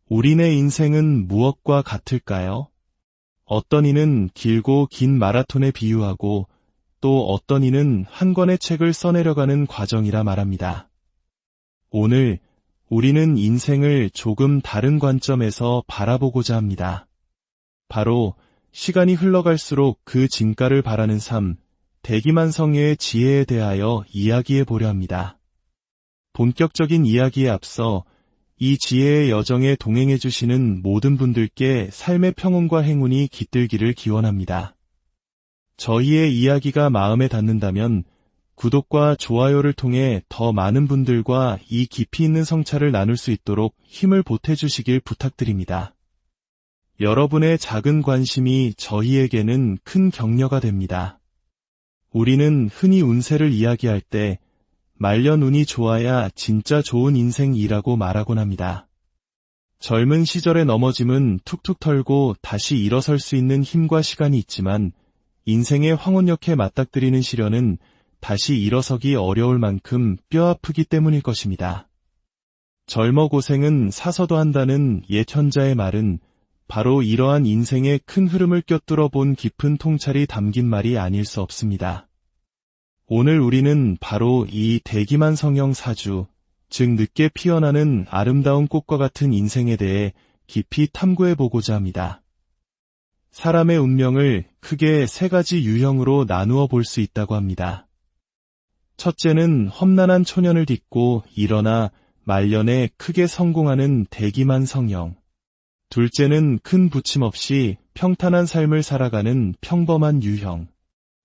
우리네 인생은 무엇과 같을까요? 어떤 이는 길고 긴 마라톤에 비유하고 또 어떤 이는 한 권의 책을 써내려가는 과정이라 말합니다. 오늘 우리는 인생을 조금 다른 관점에서 바라보고자 합니다. 바로 시간이 흘러갈수록 그 진가를 바라는 삶, 대기만성의 지혜에 대하여 이야기해 보려 합니다. 본격적인 이야기에 앞서 이 지혜의 여정에 동행해 주시는 모든 분들께 삶의 평온과 행운이 깃들기를 기원합니다. 저희의 이야기가 마음에 닿는다면 구독과 좋아요를 통해 더 많은 분들과 이 깊이 있는 성찰을 나눌 수 있도록 힘을 보태주시길 부탁드립니다. 여러분의 작은 관심이 저희에게는 큰 격려가 됩니다. 우리는 흔히 운세를 이야기할 때 말년 운이 좋아야 진짜 좋은 인생이라고 말하곤 합니다. 젊은 시절의 넘어짐은 툭툭 털고 다시 일어설 수 있는 힘과 시간이 있지만 인생의 황혼역에 맞닥뜨리는 시련은 다시 일어서기 어려울 만큼 뼈아프기 때문일 것입니다. 젊어 고생은 사서도 한다는 옛 현자의 말은 바로 이러한 인생의 큰 흐름을 꿰뚫어 본 깊은 통찰이 담긴 말이 아닐 수 없습니다. 오늘 우리는 바로 이 대기만 성형 사주, 즉 늦게 피어나는 아름다운 꽃과 같은 인생에 대해 깊이 탐구해보고자 합니다. 사람의 운명을 크게 세 가지 유형으로 나누어 볼 수 있다고 합니다. 첫째는 험난한 초년을 딛고 일어나 말년에 크게 성공하는 대기만 성형. 둘째는 큰 부침 없이 평탄한 삶을 살아가는 평범한 유형.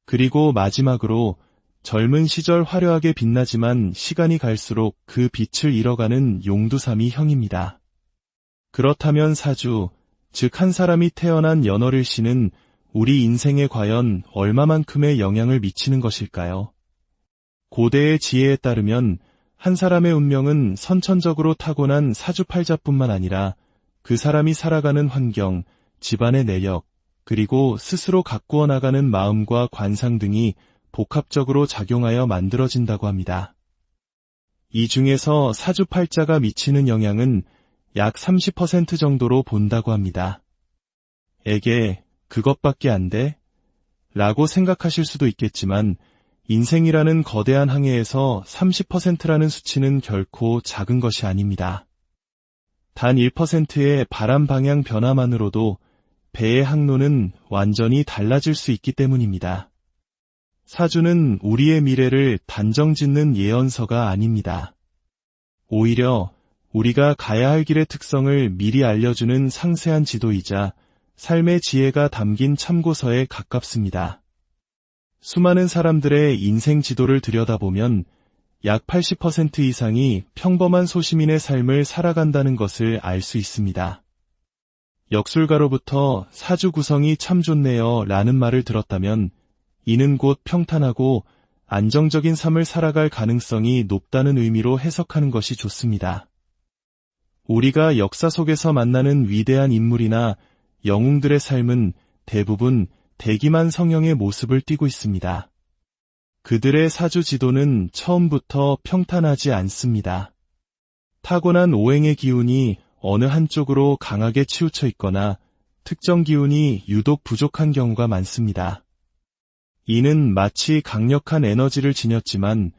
그리고 마지막으로 젊은 시절 화려하게 빛나지만 시간이 갈수록 그 빛을 잃어가는 용두사미 형입니다. 그렇다면 사주, 즉 한 사람이 태어난 연월일 시는 우리 인생에 과연 얼마만큼의 영향을 미치는 것일까요? 고대의 지혜에 따르면 한 사람의 운명은 선천적으로 타고난 사주팔자뿐만 아니라 그 사람이 살아가는 환경, 집안의 내력, 그리고 스스로 가꾸어 나가는 마음과 관상 등이 복합적으로 작용하여 만들어진다고 합니다. 이 중에서 사주팔자가 미치는 영향은 약 30% 정도로 본다고 합니다. 에게 그것밖에 안 돼? 라고 생각하실 수도 있겠지만 인생이라는 거대한 항해에서 30%라는 수치는 결코 작은 것이 아닙니다. 단 1%의 바람 방향 변화만으로도 배의 항로는 완전히 달라질 수 있기 때문입니다. 사주는 우리의 미래를 단정짓는 예언서가 아닙니다. 오히려 우리가 가야 할 길의 특성을 미리 알려주는 상세한 지도이자 삶의 지혜가 담긴 참고서에 가깝습니다. 수많은 사람들의 인생 지도를 들여다보면 약 80% 이상이 평범한 소시민의 삶을 살아간다는 것을 알 수 있습니다. 역술가로부터 사주 구성이 참 좋네요 라는 말을 들었다면 이는 곧 평탄하고 안정적인 삶을 살아갈 가능성이 높다는 의미로 해석하는 것이 좋습니다. 우리가 역사 속에서 만나는 위대한 인물이나 영웅들의 삶은 대부분 대기만 성형의 모습을 띠고 있습니다. 그들의 사주 지도는 처음부터 평탄하지 않습니다. 타고난 오행의 기운이 어느 한쪽으로 강하게 치우쳐 있거나 특정 기운이 유독 부족한 경우가 많습니다. 이는 마치 강력한 에너지를 지녔지만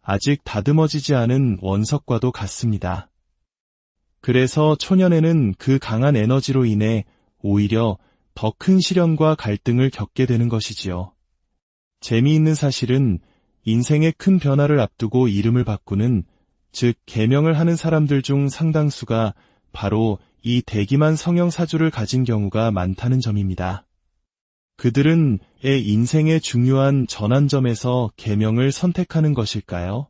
아직 다듬어지지 않은 원석과도 같습니다. 그래서 초년에는 그 강한 에너지로 인해 오히려 더 큰 시련과 갈등을 겪게 되는 것이지요. 재미있는 사실은 인생의 큰 변화를 앞두고 이름을 바꾸는, 즉 개명을 하는 사람들 중 상당수가 바로 이 대기만 성형 사주를 가진 경우가 많다는 점입니다. 그들은 인생의 중요한 전환점에서 계명을 선택하는 것일까요?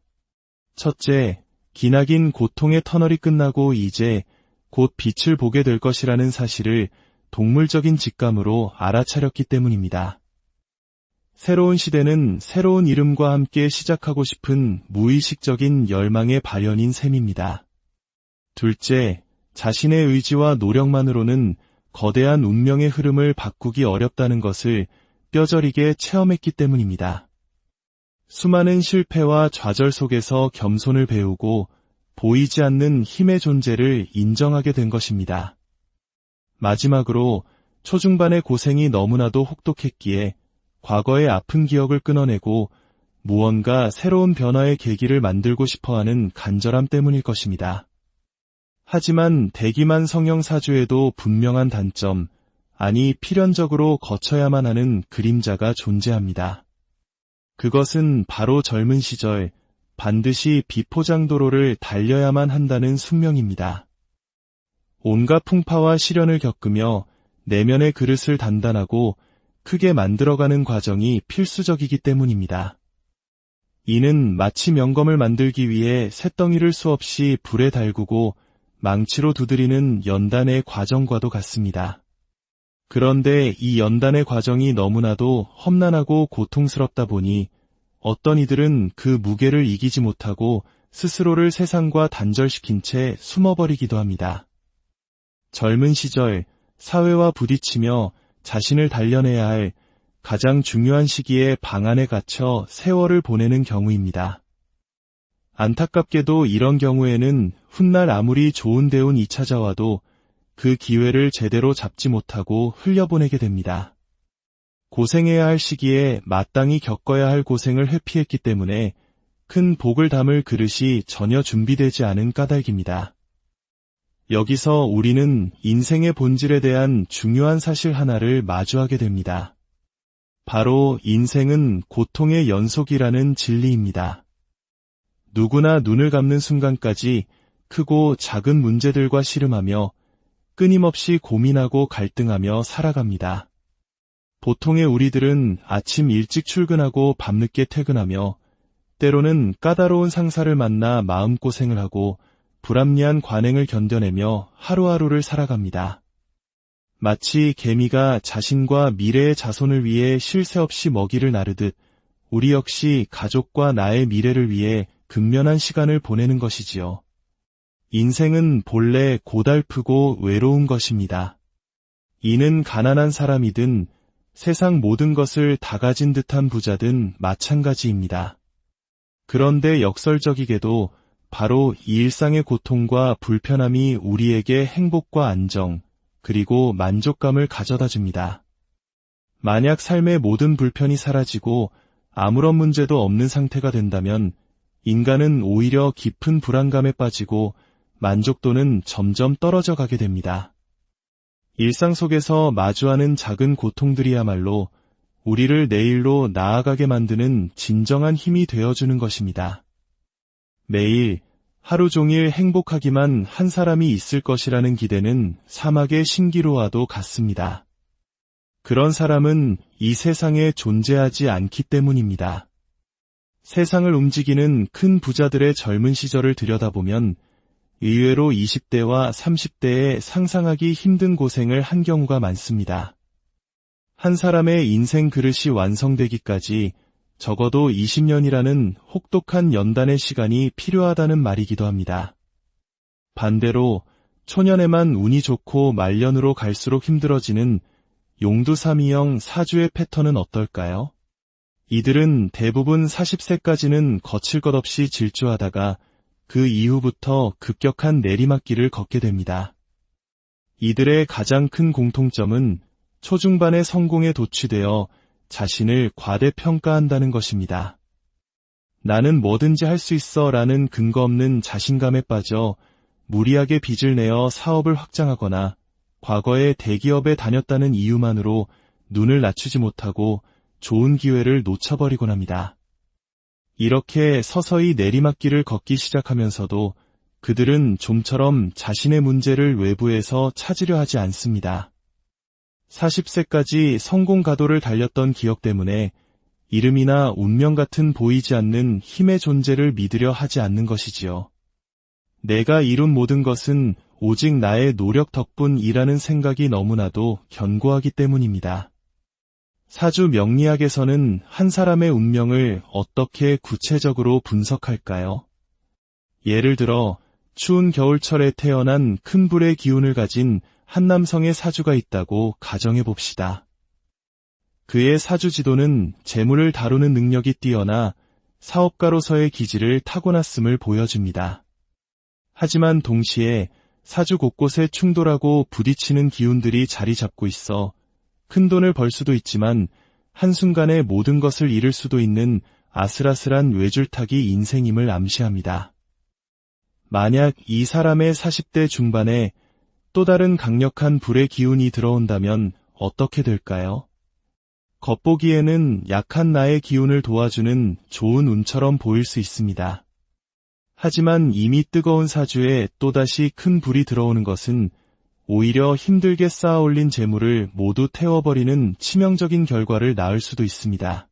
첫째, 기나긴 고통의 터널이 끝나고 이제 곧 빛을 보게 될 것이라는 사실을 동물적인 직감으로 알아차렸기 때문입니다. 새로운 시대는 새로운 이름과 함께 시작하고 싶은 무의식적인 열망의 발현인 셈입니다. 둘째, 자신의 의지와 노력만으로는 거대한 운명의 흐름을 바꾸기 어렵다는 것을 뼈저리게 체험했기 때문입니다. 수많은 실패와 좌절 속에서 겸손을 배우고 보이지 않는 힘의 존재를 인정하게 된 것입니다. 마지막으로 초중반의 고생이 너무나도 혹독했기에 과거의 아픈 기억을 끊어내고 무언가 새로운 변화의 계기를 만들고 싶어하는 간절함 때문일 것입니다. 하지만 대기만 성형 사주에도 분명한 단점, 아니 필연적으로 거쳐야만 하는 그림자가 존재합니다. 그것은 바로 젊은 시절 반드시 비포장도로를 달려야만 한다는 숙명입니다. 온갖 풍파와 시련을 겪으며 내면의 그릇을 단단하고 크게 만들어가는 과정이 필수적이기 때문입니다. 이는 마치 명검을 만들기 위해 쇳덩이를 수없이 불에 달구고 망치로 두드리는 연단의 과정과도 같습니다. 그런데 이 연단의 과정이 너무나도 험난하고 고통스럽다 보니 어떤 이들은 그 무게를 이기지 못하고 스스로를 세상과 단절시킨 채 숨어버리기도 합니다. 젊은 시절 사회와 부딪히며 자신을 단련해야 할 가장 중요한 시기에 방 안에 갇혀 세월을 보내는 경우입니다. 안타깝게도 이런 경우에는 훗날 아무리 좋은 대운이 찾아와도 그 기회를 제대로 잡지 못하고 흘려보내게 됩니다. 고생해야 할 시기에 마땅히 겪어야 할 고생을 회피했기 때문에 큰 복을 담을 그릇이 전혀 준비되지 않은 까닭입니다. 여기서 우리는 인생의 본질에 대한 중요한 사실 하나를 마주하게 됩니다. 바로 인생은 고통의 연속이라는 진리입니다. 누구나 눈을 감는 순간까지 크고 작은 문제들과 씨름하며 끊임없이 고민하고 갈등하며 살아갑니다. 보통의 우리들은 아침 일찍 출근하고 밤늦게 퇴근하며 때로는 까다로운 상사를 만나 마음고생을 하고 불합리한 관행을 견뎌내며 하루하루를 살아갑니다. 마치 개미가 자신과 미래의 자손을 위해 쉴 새 없이 먹이를 나르듯 우리 역시 가족과 나의 미래를 위해 근면한 시간을 보내는 것이지요. 인생은 본래 고달프고 외로운 것입니다. 이는 가난한 사람이든 세상 모든 것을 다 가진 듯한 부자든 마찬가지입니다. 그런데 역설적이게도 바로 이 일상의 고통과 불편함이 우리에게 행복과 안정, 그리고 만족감을 가져다 줍니다. 만약 삶의 모든 불편이 사라지고 아무런 문제도 없는 상태가 된다면 인간은 오히려 깊은 불안감에 빠지고 만족도는 점점 떨어져 가게 됩니다. 일상 속에서 마주하는 작은 고통들이야말로 우리를 내일로 나아가게 만드는 진정한 힘이 되어주는 것입니다. 매일 하루 종일 행복하기만 한 사람이 있을 것이라는 기대는 사막의 신기루와도 같습니다. 그런 사람은 이 세상에 존재하지 않기 때문입니다. 세상을 움직이는 큰 부자들의 젊은 시절을 들여다보면 의외로 20대와 30대에 상상하기 힘든 고생을 한 경우가 많습니다. 한 사람의 인생 그릇이 완성되기까지 적어도 20년이라는 혹독한 연단의 시간이 필요하다는 말이기도 합니다. 반대로 초년에만 운이 좋고 말년으로 갈수록 힘들어지는 용두사미형 사주의 패턴은 어떨까요? 이들은 대부분 40세까지는 거칠 것 없이 질주하다가 그 이후부터 급격한 내리막길을 걷게 됩니다. 이들의 가장 큰 공통점은 초중반의 성공에 도취되어 자신을 과대평가한다는 것입니다. 나는 뭐든지 할 수 있어 라는 근거 없는 자신감에 빠져 무리하게 빚을 내어 사업을 확장하거나 과거에 대기업에 다녔다는 이유만으로 눈을 낮추지 못하고 좋은 기회를 놓쳐버리곤 합니다. 이렇게 서서히 내리막길을 걷기 시작하면서도 그들은 좀처럼 자신의 문제를 외부에서 찾으려 하지 않습니다. 40세까지 성공 가도를 달렸던 기억 때문에 이름이나 운명 같은 보이지 않는 힘의 존재를 믿으려 하지 않는 것이지요. 내가 이룬 모든 것은 오직 나의 노력 덕분이라는 생각이 너무나도 견고하기 때문입니다. 사주 명리학에서는 한 사람의 운명을 어떻게 구체적으로 분석할까요? 예를 들어 추운 겨울철에 태어난 큰 불의 기운을 가진 한 남성의 사주가 있다고 가정해 봅시다. 그의 사주 지도는 재물을 다루는 능력이 뛰어나 사업가로서의 기질을 타고났음을 보여줍니다. 하지만 동시에 사주 곳곳에 충돌하고 부딪히는 기운들이 자리 잡고 있어 큰 돈을 벌 수도 있지만 한순간에 모든 것을 잃을 수도 있는 아슬아슬한 외줄타기 인생임을 암시합니다. 만약 이 사람의 40대 중반에 또 다른 강력한 불의 기운이 들어온다면 어떻게 될까요? 겉보기에는 약한 나의 기운을 도와주는 좋은 운처럼 보일 수 있습니다. 하지만 이미 뜨거운 사주에 또다시 큰 불이 들어오는 것은 오히려 힘들게 쌓아올린 재물을 모두 태워버리는 치명적인 결과를 낳을 수도 있습니다.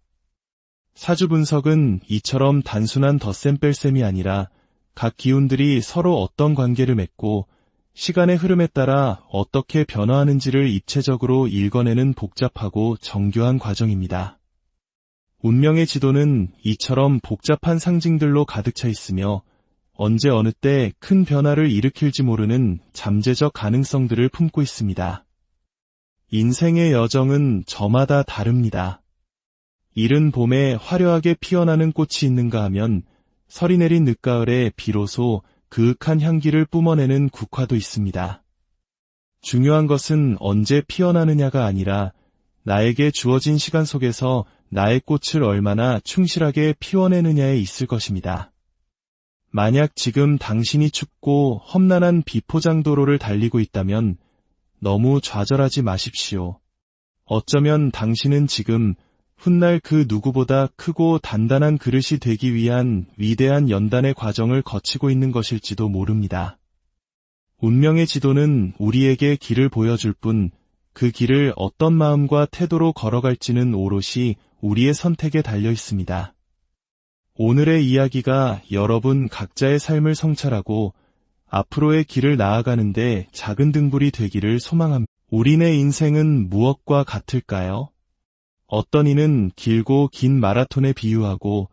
사주 분석은 이처럼 단순한 덧셈 뺄셈이 아니라 각 기운들이 서로 어떤 관계를 맺고 시간의 흐름에 따라 어떻게 변화하는지를 입체적으로 읽어내는 복잡하고 정교한 과정입니다. 운명의 지도는 이처럼 복잡한 상징들로 가득 차 있으며 언제 어느 때 큰 변화를 일으킬지 모르는 잠재적 가능성들을 품고 있습니다. 인생의 여정은 저마다 다릅니다. 이른 봄에 화려하게 피어나는 꽃이 있는가 하면 설이 내린 늦가을에 비로소 그윽한 향기를 뿜어내는 국화도 있습니다. 중요한 것은 언제 피어나느냐가 아니라 나에게 주어진 시간 속에서 나의 꽃을 얼마나 충실하게 피워내느냐에 있을 것입니다. 만약 지금 당신이 춥고 험난한 비포장도로를 달리고 있다면 너무 좌절하지 마십시오. 어쩌면 당신은 지금 훗날 그 누구보다 크고 단단한 그릇이 되기 위한 위대한 연단의 과정을 거치고 있는 것일지도 모릅니다. 운명의 지도는 우리에게 길을 보여줄 뿐 그 길을 어떤 마음과 태도로 걸어갈지는 오롯이 우리의 선택에 달려 있습니다. 오늘의 이야기가 여러분 각자의 삶을 성찰하고 앞으로의 길을 나아가는데 작은 등불이 되기를 소망합니다. 우리네 인생은 무엇과 같을까요? 어떤 이는 길고 긴 마라톤에 비유하고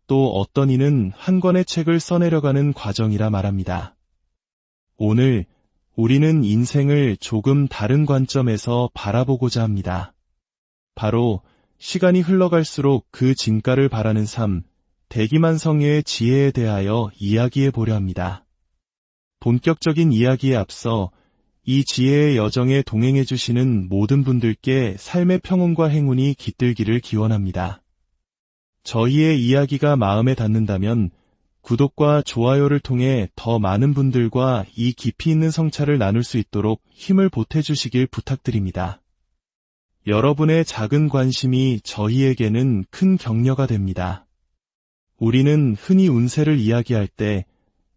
또 어떤 이는 한 권의 책을 써내려가는 과정이라 말합니다. 오늘 우리는 인생을 조금 다른 관점에서 바라보고자 합니다. 바로 시간이 흘러갈수록 그 진가를 바라는 삶, 대기만성의 지혜에 대하여 이야기해 보려 합니다. 본격적인 이야기에 앞서 이 지혜의 여정에 동행해 주시는 모든 분들께 삶의 평온과 행운이 깃들기를 기원합니다. 저희의 이야기가 마음에 닿는다면 구독과 좋아요를 통해 더 많은 분들과 이 깊이 있는 성찰을 나눌 수 있도록 힘을 보태주시길 부탁드립니다. 여러분의 작은 관심이 저희에게는 큰 격려가 됩니다. 우리는 흔히 운세를 이야기할 때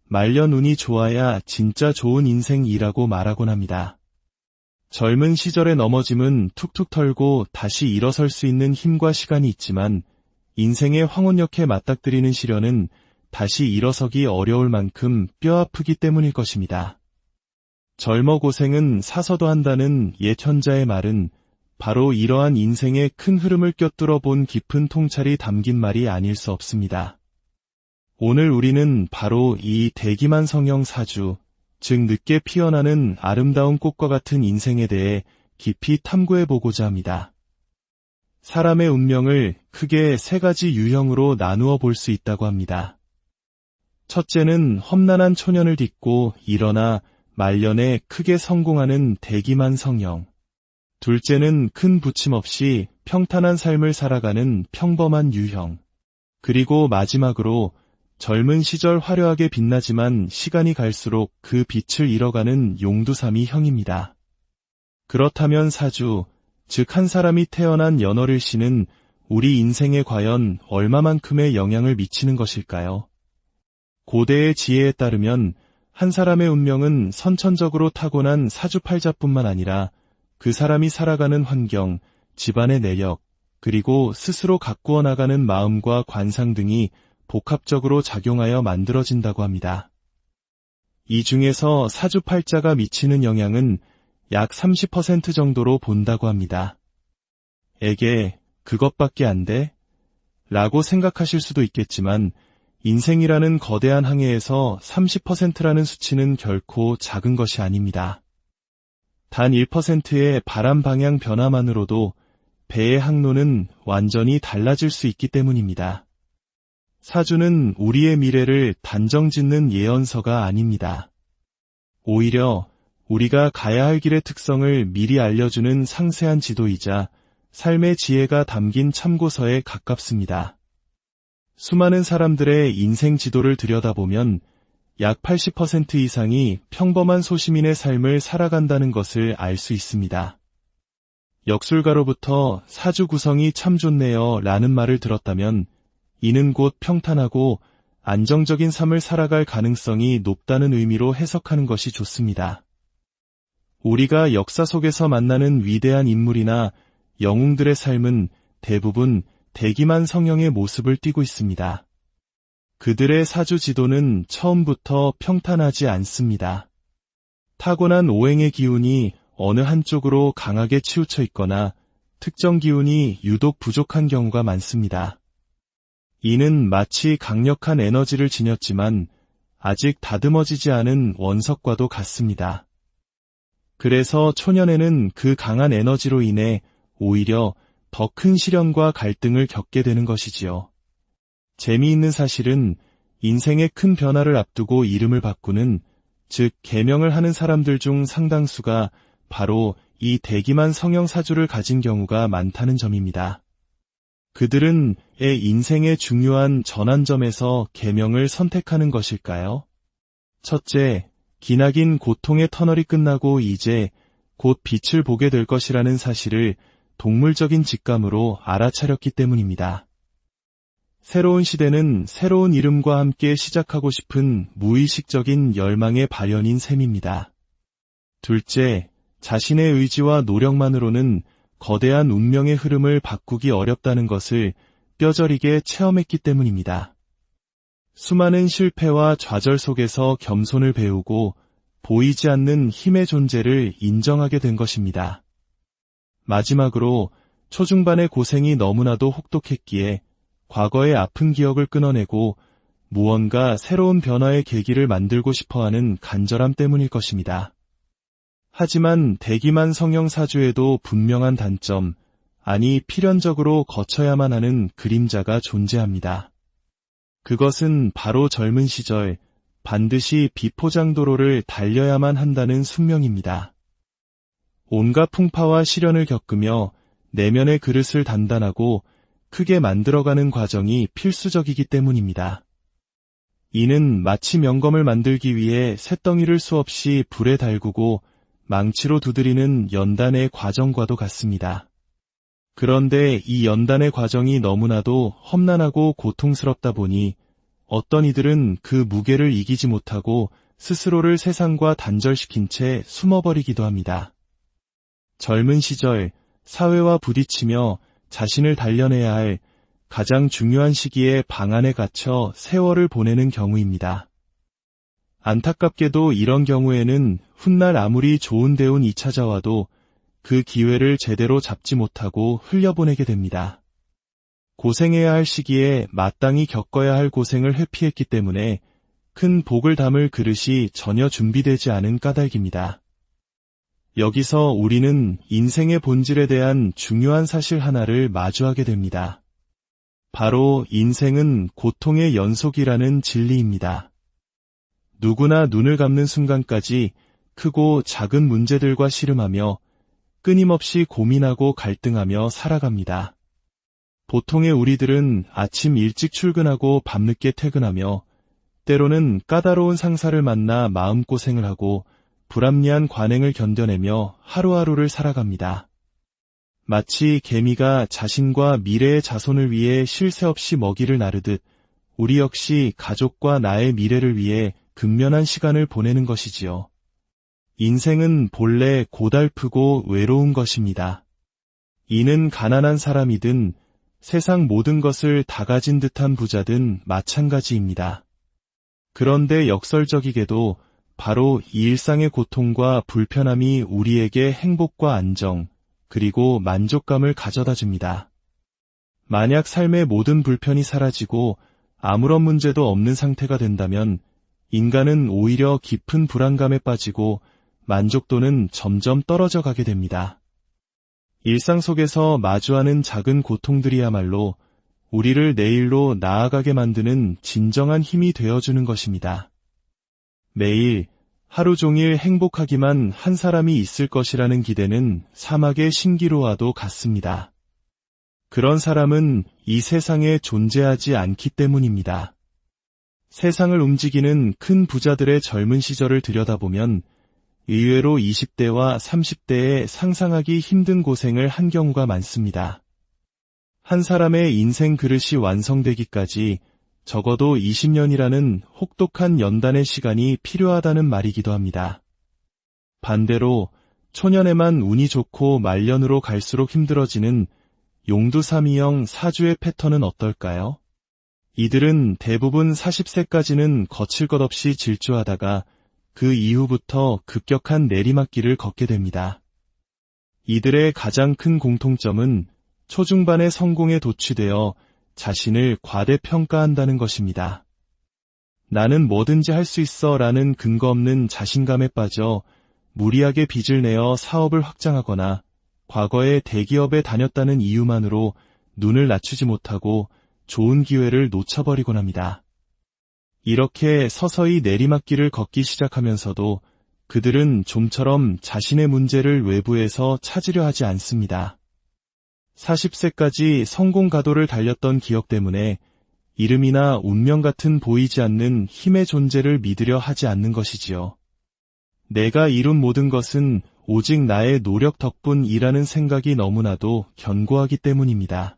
말년 운이 좋아야 진짜 좋은 인생이라고 말하곤 합니다. 젊은 시절의 넘어짐은 툭툭 털고 다시 일어설 수 있는 힘과 시간이 있지만 인생의 황혼역에 맞닥뜨리는 시련은 다시 일어서기 어려울 만큼 뼈아프기 때문일 것입니다. 젊어 고생은 사서도 한다는 옛 현자의 말은 바로 이러한 인생의 큰 흐름을 꿰뚫어 본 깊은 통찰이 담긴 말이 아닐 수 없습니다. 오늘 우리는 바로 이 대기만 성형 사주, 즉 늦게 피어나는 아름다운 꽃과 같은 인생에 대해 깊이 탐구해보고자 합니다. 사람의 운명을 크게 세 가지 유형으로 나누어 볼 수 있다고 합니다. 첫째는 험난한 초년을 딛고 일어나 말년에 크게 성공하는 대기만 성형. 둘째는 큰 부침 없이 평탄한 삶을 살아가는 평범한 유형. 그리고 마지막으로 젊은 시절 화려하게 빛나지만 시간이 갈수록 그 빛을 잃어가는 용두사미형입니다. 그렇다면 사주, 즉 한 사람이 태어난 연월일시는 우리 인생에 과연 얼마만큼의 영향을 미치는 것일까요? 고대의 지혜에 따르면 한 사람의 운명은 선천적으로 타고난 사주팔자뿐만 아니라 그 사람이 살아가는 환경, 집안의 내력, 그리고 스스로 가꾸어 나가는 마음과 관상 등이 복합적으로 작용하여 만들어진다고 합니다. 이 중에서 사주팔자가 미치는 영향은 약 30% 정도로 본다고 합니다. 에게 그것밖에 안 돼? 라고 생각하실 수도 있겠지만 인생이라는 거대한 항해에서 30%라는 수치는 결코 작은 것이 아닙니다. 단 1%의 바람 방향 변화만으로도 배의 항로는 완전히 달라질 수 있기 때문입니다. 사주는 우리의 미래를 단정 짓는 예언서가 아닙니다. 오히려 우리가 가야 할 길의 특성을 미리 알려주는 상세한 지도이자 삶의 지혜가 담긴 참고서에 가깝습니다. 수많은 사람들의 인생 지도를 들여다보면 약 80% 이상이 평범한 소시민의 삶을 살아간다는 것을 알 수 있습니다. 역술가로부터 사주 구성이 참 좋네요 라는 말을 들었다면 이는 곧 평탄하고 안정적인 삶을 살아갈 가능성이 높다는 의미로 해석하는 것이 좋습니다. 우리가 역사 속에서 만나는 위대한 인물이나 영웅들의 삶은 대부분 대기만 성형의 모습을 띠고 있습니다. 그들의 사주 지도는 처음부터 평탄하지 않습니다. 타고난 오행의 기운이 어느 한쪽으로 강하게 치우쳐 있거나 특정 기운이 유독 부족한 경우가 많습니다. 이는 마치 강력한 에너지를 지녔지만 아직 다듬어지지 않은 원석과도 같습니다. 그래서 초년에는 그 강한 에너지로 인해 오히려 더 큰 시련과 갈등을 겪게 되는 것이지요. 재미있는 사실은 인생의 큰 변화를 앞두고 이름을 바꾸는, 즉 개명을 하는 사람들 중 상당수가 바로 이 대기만 성형 사주를 가진 경우가 많다는 점입니다. 그들은 인생의 중요한 전환점에서 계명을 선택하는 것일까요? 첫째, 기나긴 고통의 터널이 끝나고 이제 곧 빛을 보게 될 것이라는 사실을 동물적인 직감으로 알아차렸기 때문입니다. 새로운 시대는 새로운 이름과 함께 시작하고 싶은 무의식적인 열망의 발현인 셈입니다. 둘째, 자신의 의지와 노력만으로는 거대한 운명의 흐름을 바꾸기 어렵다는 것을 뼈저리게 체험했기 때문입니다. 수많은 실패와 좌절 속에서 겸손을 배우고 보이지 않는 힘의 존재를 인정하게 된 것입니다. 마지막으로 초중반의 고생이 너무나도 혹독했기에 과거의 아픈 기억을 끊어내고 무언가 새로운 변화의 계기를 만들고 싶어하는 간절함 때문일 것입니다. 하지만 대기만 성형 사주에도 분명한 단점, 아니 필연적으로 거쳐야만 하는 그림자가 존재합니다. 그것은 바로 젊은 시절 반드시 비포장도로를 달려야만 한다는 숙명입니다. 온갖 풍파와 시련을 겪으며 내면의 그릇을 단단하고 크게 만들어가는 과정이 필수적이기 때문입니다. 이는 마치 명검을 만들기 위해 쇳덩이를 수없이 불에 달구고 망치로 두드리는 연단의 과정과도 같습니다. 그런데 이 연단의 과정이 너무나도 험난하고 고통스럽다 보니 어떤 이들은 그 무게를 이기지 못하고 스스로를 세상과 단절시킨 채 숨어버리기도 합니다. 젊은 시절 사회와 부딪히며 자신을 단련해야 할 가장 중요한 시기에 방 안에 갇혀 세월을 보내는 경우입니다. 안타깝게도 이런 경우에는 훗날 아무리 좋은 대운이 찾아와도 그 기회를 제대로 잡지 못하고 흘려보내게 됩니다. 고생해야 할 시기에 마땅히 겪어야 할 고생을 회피했기 때문에 큰 복을 담을 그릇이 전혀 준비되지 않은 까닭입니다. 여기서 우리는 인생의 본질에 대한 중요한 사실 하나를 마주하게 됩니다. 바로 인생은 고통의 연속이라는 진리입니다. 누구나 눈을 감는 순간까지 크고 작은 문제들과 씨름하며 끊임없이 고민하고 갈등하며 살아갑니다. 보통의 우리들은 아침 일찍 출근하고 밤늦게 퇴근하며 때로는 까다로운 상사를 만나 마음고생을 하고 불합리한 관행을 견뎌내며 하루하루를 살아갑니다. 마치 개미가 자신과 미래의 자손을 위해 쉴 새 없이 먹이를 나르듯 우리 역시 가족과 나의 미래를 위해 근면한 시간을 보내는 것이지요. 인생은 본래 고달프고 외로운 것입니다. 이는 가난한 사람이든 세상 모든 것을 다 가진 듯한 부자든 마찬가지입니다. 그런데 역설적이게도 바로 이 일상의 고통과 불편함이 우리에게 행복과 안정, 그리고 만족감을 가져다 줍니다. 만약 삶의 모든 불편이 사라지고 아무런 문제도 없는 상태가 된다면 인간은 오히려 깊은 불안감에 빠지고 만족도는 점점 떨어져 가게 됩니다. 일상 속에서 마주하는 작은 고통들이야말로 우리를 내일로 나아가게 만드는 진정한 힘이 되어주는 것입니다. 매일 하루 종일 행복하기만 한 사람이 있을 것이라는 기대는 사막의 신기루와도 같습니다. 그런 사람은 이 세상에 존재하지 않기 때문입니다. 세상을 움직이는 큰 부자들의 젊은 시절을 들여다보면 의외로 20대와 30대에 상상하기 힘든 고생을 한 경우가 많습니다. 한 사람의 인생 그릇이 완성되기까지 적어도 20년이라는 혹독한 연단의 시간이 필요하다는 말이기도 합니다. 반대로 초년에만 운이 좋고 말년으로 갈수록 힘들어지는 용두사미형 사주의 패턴은 어떨까요? 이들은 대부분 40세까지는 거칠 것 없이 질주하다가 그 이후부터 급격한 내리막길을 걷게 됩니다. 이들의 가장 큰 공통점은 초중반의 성공에 도취되어 자신을 과대평가한다는 것입니다. 나는 뭐든지 할 수 있어 라는 근거 없는 자신감에 빠져 무리하게 빚을 내어 사업을 확장하거나 과거에 대기업에 다녔다는 이유만으로 눈을 낮추지 못하고 좋은 기회를 놓쳐버리곤 합니다. 이렇게 서서히 내리막길을 걷기 시작하면서도 그들은 좀처럼 자신의 문제를 외부에서 찾으려 하지 않습니다. 40세까지 성공 가도를 달렸던 기억 때문에 이름이나 운명 같은 보이지 않는 힘의 존재를 믿으려 하지 않는 것이지요. 내가 이룬 모든 것은 오직 나의 노력 덕분이라는 생각이 너무나도 견고하기 때문입니다.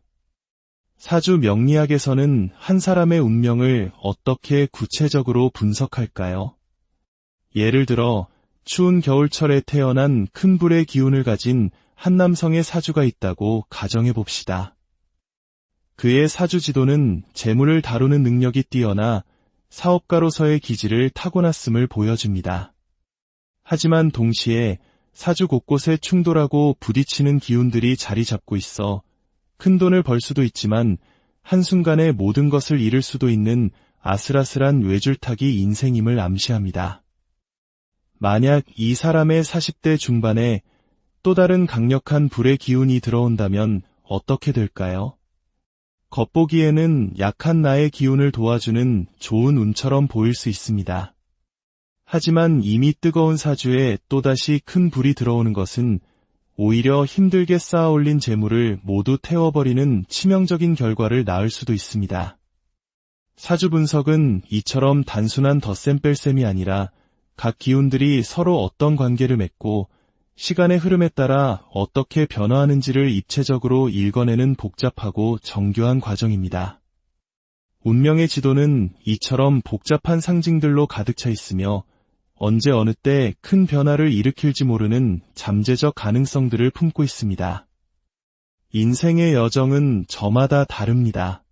사주 명리학에서는 한 사람의 운명을 어떻게 구체적으로 분석할까요? 예를 들어 추운 겨울철에 태어난 큰 불의 기운을 가진 한 남성의 사주가 있다고 가정해 봅시다. 그의 사주 지도는 재물을 다루는 능력이 뛰어나 사업가로서의 기질을 타고났음을 보여줍니다. 하지만 동시에 사주 곳곳에 충돌하고 부딪히는 기운들이 자리 잡고 있어 큰 돈을 벌 수도 있지만 한순간에 모든 것을 잃을 수도 있는 아슬아슬한 외줄타기 인생임을 암시합니다. 만약 이 사람의 40대 중반에 또 다른 강력한 불의 기운이 들어온다면 어떻게 될까요? 겉보기에는 약한 나의 기운을 도와주는 좋은 운처럼 보일 수 있습니다. 하지만 이미 뜨거운 사주에 또다시 큰 불이 들어오는 것은 오히려 힘들게 쌓아올린 재물을 모두 태워버리는 치명적인 결과를 낳을 수도 있습니다. 사주 분석은 이처럼 단순한 덧셈 뺄셈이 아니라 각 기운들이 서로 어떤 관계를 맺고 시간의 흐름에 따라 어떻게 변화하는지를 입체적으로 읽어내는 복잡하고 정교한 과정입니다. 운명의 지도는 이처럼 복잡한 상징들로 가득 차 있으며 언제 어느 때 큰 변화를 일으킬지 모르는 잠재적 가능성들을 품고 있습니다. 인생의 여정은 저마다 다릅니다.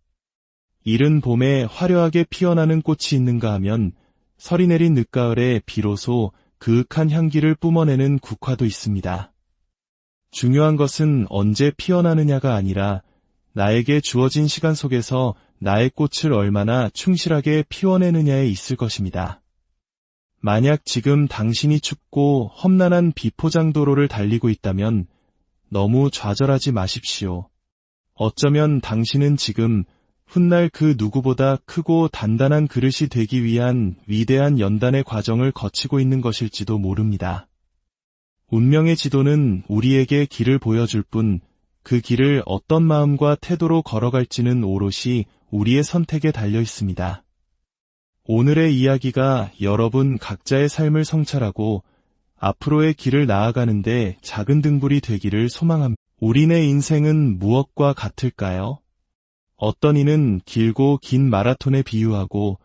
이른 봄에 화려하게 피어나는 꽃이 있는가 하면 설이 내린 늦가을에 비로소 그윽한 향기를 뿜어내는 국화도 있습니다. 중요한 것은 언제 피어나느냐가 아니라 나에게 주어진 시간 속에서 나의 꽃을 얼마나 충실하게 피워내느냐에 있을 것입니다. 만약 지금 당신이 춥고 험난한 비포장도로를 달리고 있다면 너무 좌절하지 마십시오. 어쩌면 당신은 지금 훗날 그 누구보다 크고 단단한 그릇이 되기 위한 위대한 연단의 과정을 거치고 있는 것일지도 모릅니다. 운명의 지도는 우리에게 길을 보여줄 뿐 그 길을 어떤 마음과 태도로 걸어갈지는 오롯이 우리의 선택에 달려 있습니다. 오늘의 이야기가 여러분 각자의 삶을 성찰하고 앞으로의 길을 나아가는데 작은 등불이 되기를 소망합니다. 우리네 인생은 무엇과 같을까요? 어떤 이는 길고 긴 마라톤에 비유하고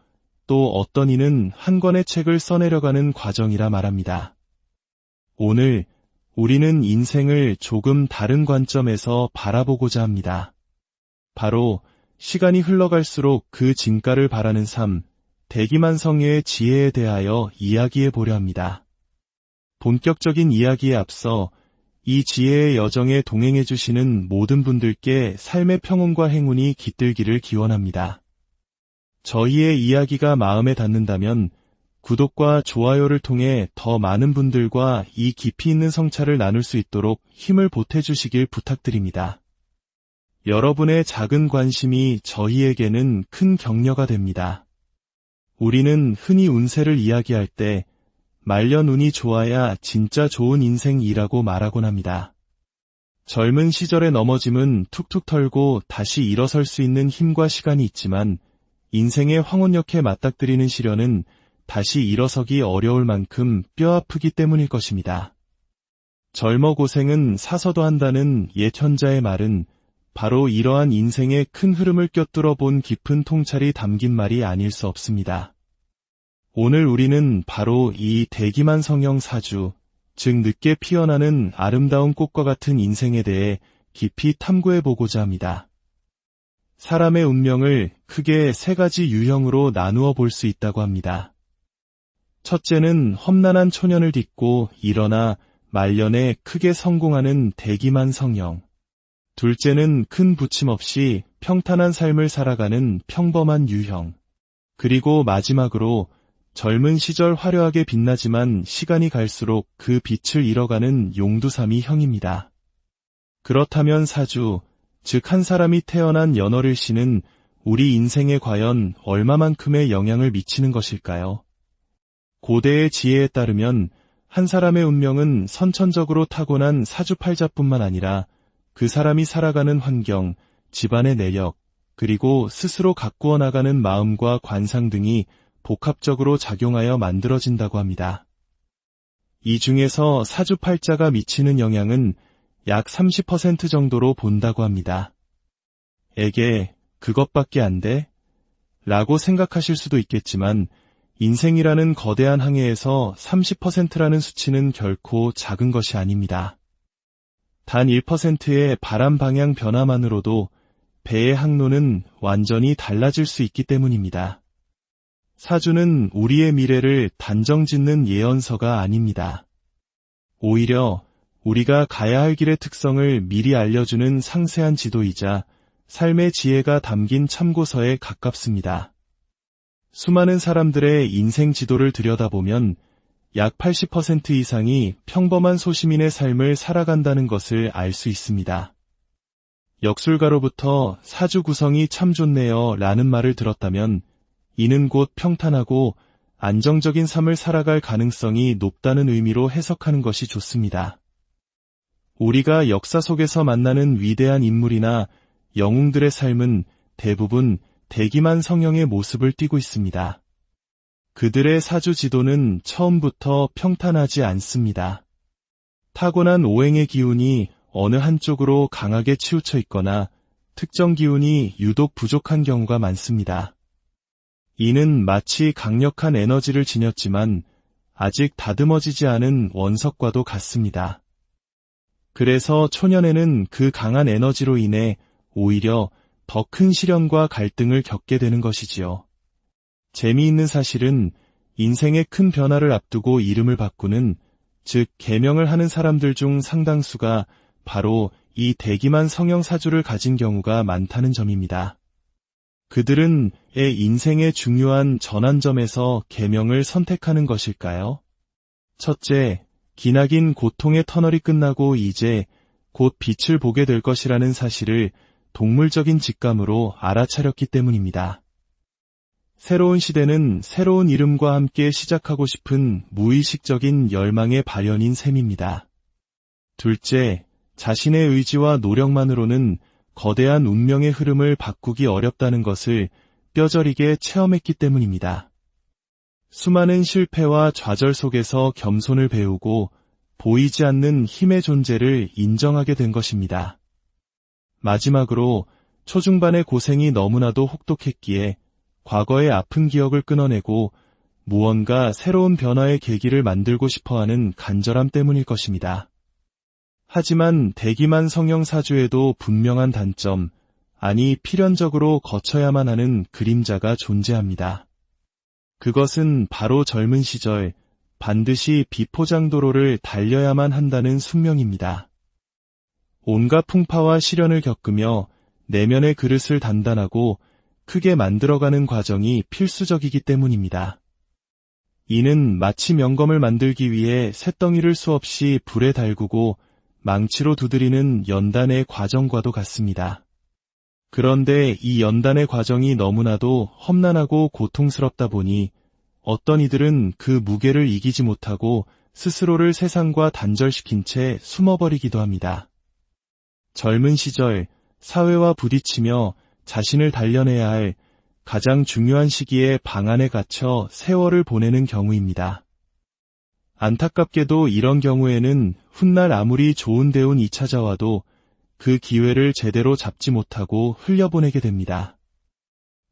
또 어떤 이는 한 권의 책을 써내려가는 과정이라 말합니다. 오늘 우리는 인생을 조금 다른 관점에서 바라보고자 합니다. 바로 시간이 흘러갈수록 그 진가를 바라는 삶, 대기만성의 지혜에 대하여 이야기해 보려 합니다. 본격적인 이야기에 앞서 이 지혜의 여정에 동행해 주시는 모든 분들께 삶의 평온과 행운이 깃들기를 기원합니다. 저희의 이야기가 마음에 닿는다면 구독과 좋아요를 통해 더 많은 분들과 이 깊이 있는 성찰을 나눌 수 있도록 힘을 보태주시길 부탁드립니다. 여러분의 작은 관심이 저희에게는 큰 격려가 됩니다. 우리는 흔히 운세를 이야기할 때 말년 운이 좋아야 진짜 좋은 인생이라고 말하곤 합니다. 젊은 시절의 넘어짐은 툭툭 털고 다시 일어설 수 있는 힘과 시간이 있지만 인생의 황혼역에 맞닥뜨리는 시련은 다시 일어서기 어려울 만큼 뼈아프기 때문일 것입니다. 젊어 고생은 사서도 한다는 옛 현자의 말은 바로 이러한 인생의 큰 흐름을 꿰뚫어 본 깊은 통찰이 담긴 말이 아닐 수 없습니다. 오늘 우리는 바로 이 대기만 성형 사주, 즉 늦게 피어나는 아름다운 꽃과 같은 인생에 대해 깊이 탐구해보고자 합니다. 사람의 운명을 크게 세 가지 유형으로 나누어 볼 수 있다고 합니다. 첫째는 험난한 초년을 딛고 일어나 말년에 크게 성공하는 대기만 성형. 둘째는 큰 부침 없이 평탄한 삶을 살아가는 평범한 유형. 그리고 마지막으로 젊은 시절 화려하게 빛나지만 시간이 갈수록 그 빛을 잃어가는 용두사미형입니다. 그렇다면 사주, 즉 한 사람이 태어난 연월일 씨는 우리 인생에 과연 얼마만큼의 영향을 미치는 것일까요? 고대의 지혜에 따르면 한 사람의 운명은 선천적으로 타고난 사주팔자뿐만 아니라 그 사람이 살아가는 환경, 집안의 내력, 그리고 스스로 가꾸어 나가는 마음과 관상 등이 복합적으로 작용하여 만들어진다고 합니다. 이 중에서 사주팔자가 미치는 영향은 약 30% 정도로 본다고 합니다. 에게 그것밖에 안 돼? 라고 생각하실 수도 있겠지만 인생이라는 거대한 항해에서 30%라는 수치는 결코 작은 것이 아닙니다. 단 1%의 바람 방향 변화만으로도 배의 항로는 완전히 달라질 수 있기 때문입니다. 사주는 우리의 미래를 단정짓는 예언서가 아닙니다. 오히려 우리가 가야 할 길의 특성을 미리 알려주는 상세한 지도이자 삶의 지혜가 담긴 참고서에 가깝습니다. 수많은 사람들의 인생 지도를 들여다보면 약 80% 이상이 평범한 소시민의 삶을 살아간다는 것을 알 수 있습니다. 역술가로부터 사주 구성이 참 좋네요 라는 말을 들었다면 이는 곧 평탄하고 안정적인 삶을 살아갈 가능성이 높다는 의미로 해석하는 것이 좋습니다. 우리가 역사 속에서 만나는 위대한 인물이나 영웅들의 삶은 대부분 대기만 성형의 모습을 띠고 있습니다. 그들의 사주 지도는 처음부터 평탄하지 않습니다. 타고난 오행의 기운이 어느 한쪽으로 강하게 치우쳐 있거나 특정 기운이 유독 부족한 경우가 많습니다. 이는 마치 강력한 에너지를 지녔지만 아직 다듬어지지 않은 원석과도 같습니다. 그래서 초년에는 그 강한 에너지로 인해 오히려 더 큰 시련과 갈등을 겪게 되는 것이지요. 재미있는 사실은 인생의 큰 변화를 앞두고 이름을 바꾸는, 즉 개명을 하는 사람들 중 상당수가 바로 이 대기만 성형 사주를 가진 경우가 많다는 점입니다. 그들은 인생의 중요한 전환점에서 개명을 선택하는 것일까요? 첫째, 기나긴 고통의 터널이 끝나고 이제 곧 빛을 보게 될 것이라는 사실을 동물적인 직감으로 알아차렸기 때문입니다. 새로운 시대는 새로운 이름과 함께 시작하고 싶은 무의식적인 열망의 발현인 셈입니다. 둘째, 자신의 의지와 노력만으로는 거대한 운명의 흐름을 바꾸기 어렵다는 것을 뼈저리게 체험했기 때문입니다. 수많은 실패와 좌절 속에서 겸손을 배우고 보이지 않는 힘의 존재를 인정하게 된 것입니다. 마지막으로 초중반의 고생이 너무나도 혹독했기에 과거의 아픈 기억을 끊어내고 무언가 새로운 변화의 계기를 만들고 싶어하는 간절함 때문일 것입니다. 하지만 대기만 성형 사주에도 분명한 단점, 아니 필연적으로 거쳐야만 하는 그림자가 존재합니다. 그것은 바로 젊은 시절 반드시 비포장도로를 달려야만 한다는 숙명입니다. 온갖 풍파와 시련을 겪으며 내면의 그릇을 단단하고 크게 만들어가는 과정이 필수적이기 때문입니다. 이는 마치 명검을 만들기 위해 쇳덩이를 수없이 불에 달구고 망치로 두드리는 연단의 과정과도 같습니다. 그런데 이 연단의 과정이 너무나도 험난하고 고통스럽다 보니 어떤 이들은 그 무게를 이기지 못하고 스스로를 세상과 단절시킨 채 숨어버리기도 합니다. 젊은 시절 사회와 부딪히며 자신을 단련해야 할 가장 중요한 시기에 방 안에 갇혀 세월을 보내는 경우입니다. 안타깝게도 이런 경우에는 훗날 아무리 좋은 대운이 찾아와도 그 기회를 제대로 잡지 못하고 흘려보내게 됩니다.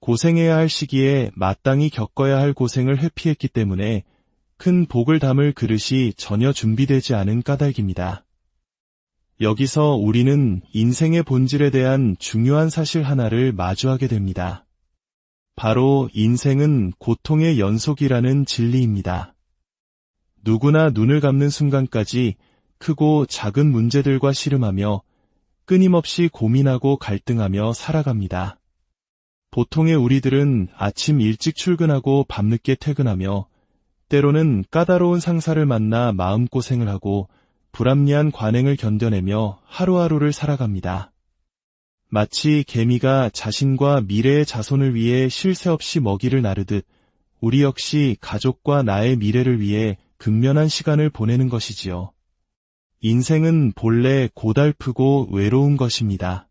고생해야 할 시기에 마땅히 겪어야 할 고생을 회피했기 때문에 큰 복을 담을 그릇이 전혀 준비되지 않은 까닭입니다. 여기서 우리는 인생의 본질에 대한 중요한 사실 하나를 마주하게 됩니다. 바로 인생은 고통의 연속이라는 진리입니다. 누구나 눈을 감는 순간까지 크고 작은 문제들과 씨름하며 끊임없이 고민하고 갈등하며 살아갑니다. 보통의 우리들은 아침 일찍 출근하고 밤늦게 퇴근하며 때로는 까다로운 상사를 만나 마음고생을 하고 불합리한 관행을 견뎌내며 하루하루를 살아갑니다. 마치 개미가 자신과 미래의 자손을 위해 쉴 새 없이 먹이를 나르듯 우리 역시 가족과 나의 미래를 위해 근면한 시간을 보내는 것이지요. 인생은 본래 고달프고 외로운 것입니다.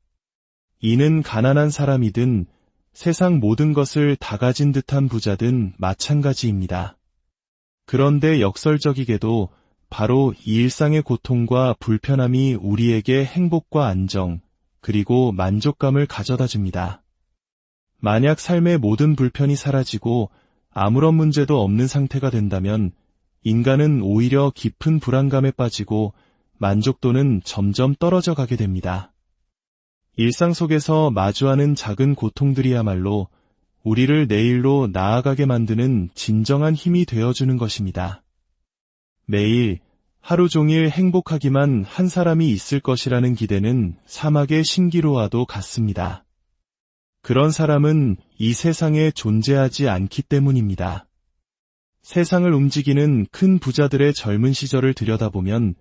이는 가난한 사람이든 세상 모든 것을 다 가진 듯한 부자든 마찬가지입니다. 그런데 역설적이게도 바로 이 일상의 고통과 불편함이 우리에게 행복과 안정, 그리고 만족감을 가져다 줍니다. 만약 삶의 모든 불편이 사라지고 아무런 문제도 없는 상태가 된다면 인간은 오히려 깊은 불안감에 빠지고 만족도는 점점 떨어져 가게 됩니다. 일상 속에서 마주하는 작은 고통들이야말로 우리를 내일로 나아가게 만드는 진정한 힘이 되어주는 것입니다. 매일 하루 종일 행복하기만 한 사람이 있을 것이라는 기대는 사막의 신기루와도 같습니다. 그런 사람은 이 세상에 존재하지 않기 때문입니다. 세상을 움직이는 큰 부자들의 젊은 시절을 들여다보면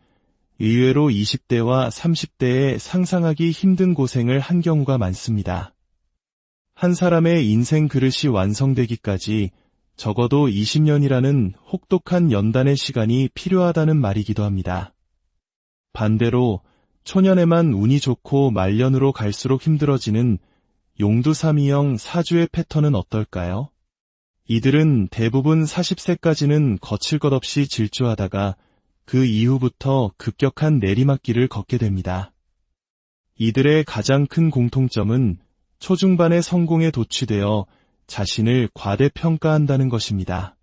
의외로 20대와 30대에 상상하기 힘든 고생을 한 경우가 많습니다. 한 사람의 인생 그릇이 완성되기까지 적어도 20년이라는 혹독한 연단의 시간이 필요하다는 말이기도 합니다. 반대로 초년에만 운이 좋고 말년으로 갈수록 힘들어지는 용두사미형 사주의 패턴은 어떨까요? 이들은 대부분 40세까지는 거칠 것 없이 질주하다가 그 이후부터 급격한 내리막길을 걷게 됩니다. 이들의 가장 큰 공통점은 초중반의 성공에 도취되어 자신을 과대평가한다는 것입니다.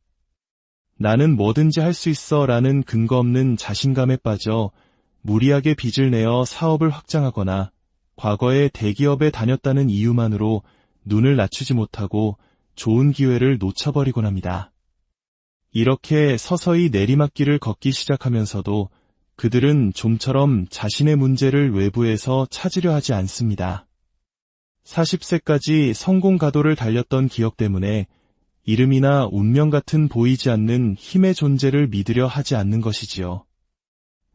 나는 뭐든지 할 수 있어 라는 근거 없는 자신감에 빠져 무리하게 빚을 내어 사업을 확장하거나 과거에 대기업에 다녔다는 이유만으로 눈을 낮추지 못하고 좋은 기회를 놓쳐버리곤 합니다. 이렇게 서서히 내리막길을 걷기 시작하면서도 그들은 좀처럼 자신의 문제를 외부에서 찾으려 하지 않습니다. 40세까지 성공 가도를 달렸던 기억 때문에 이름이나 운명 같은 보이지 않는 힘의 존재를 믿으려 하지 않는 것이지요.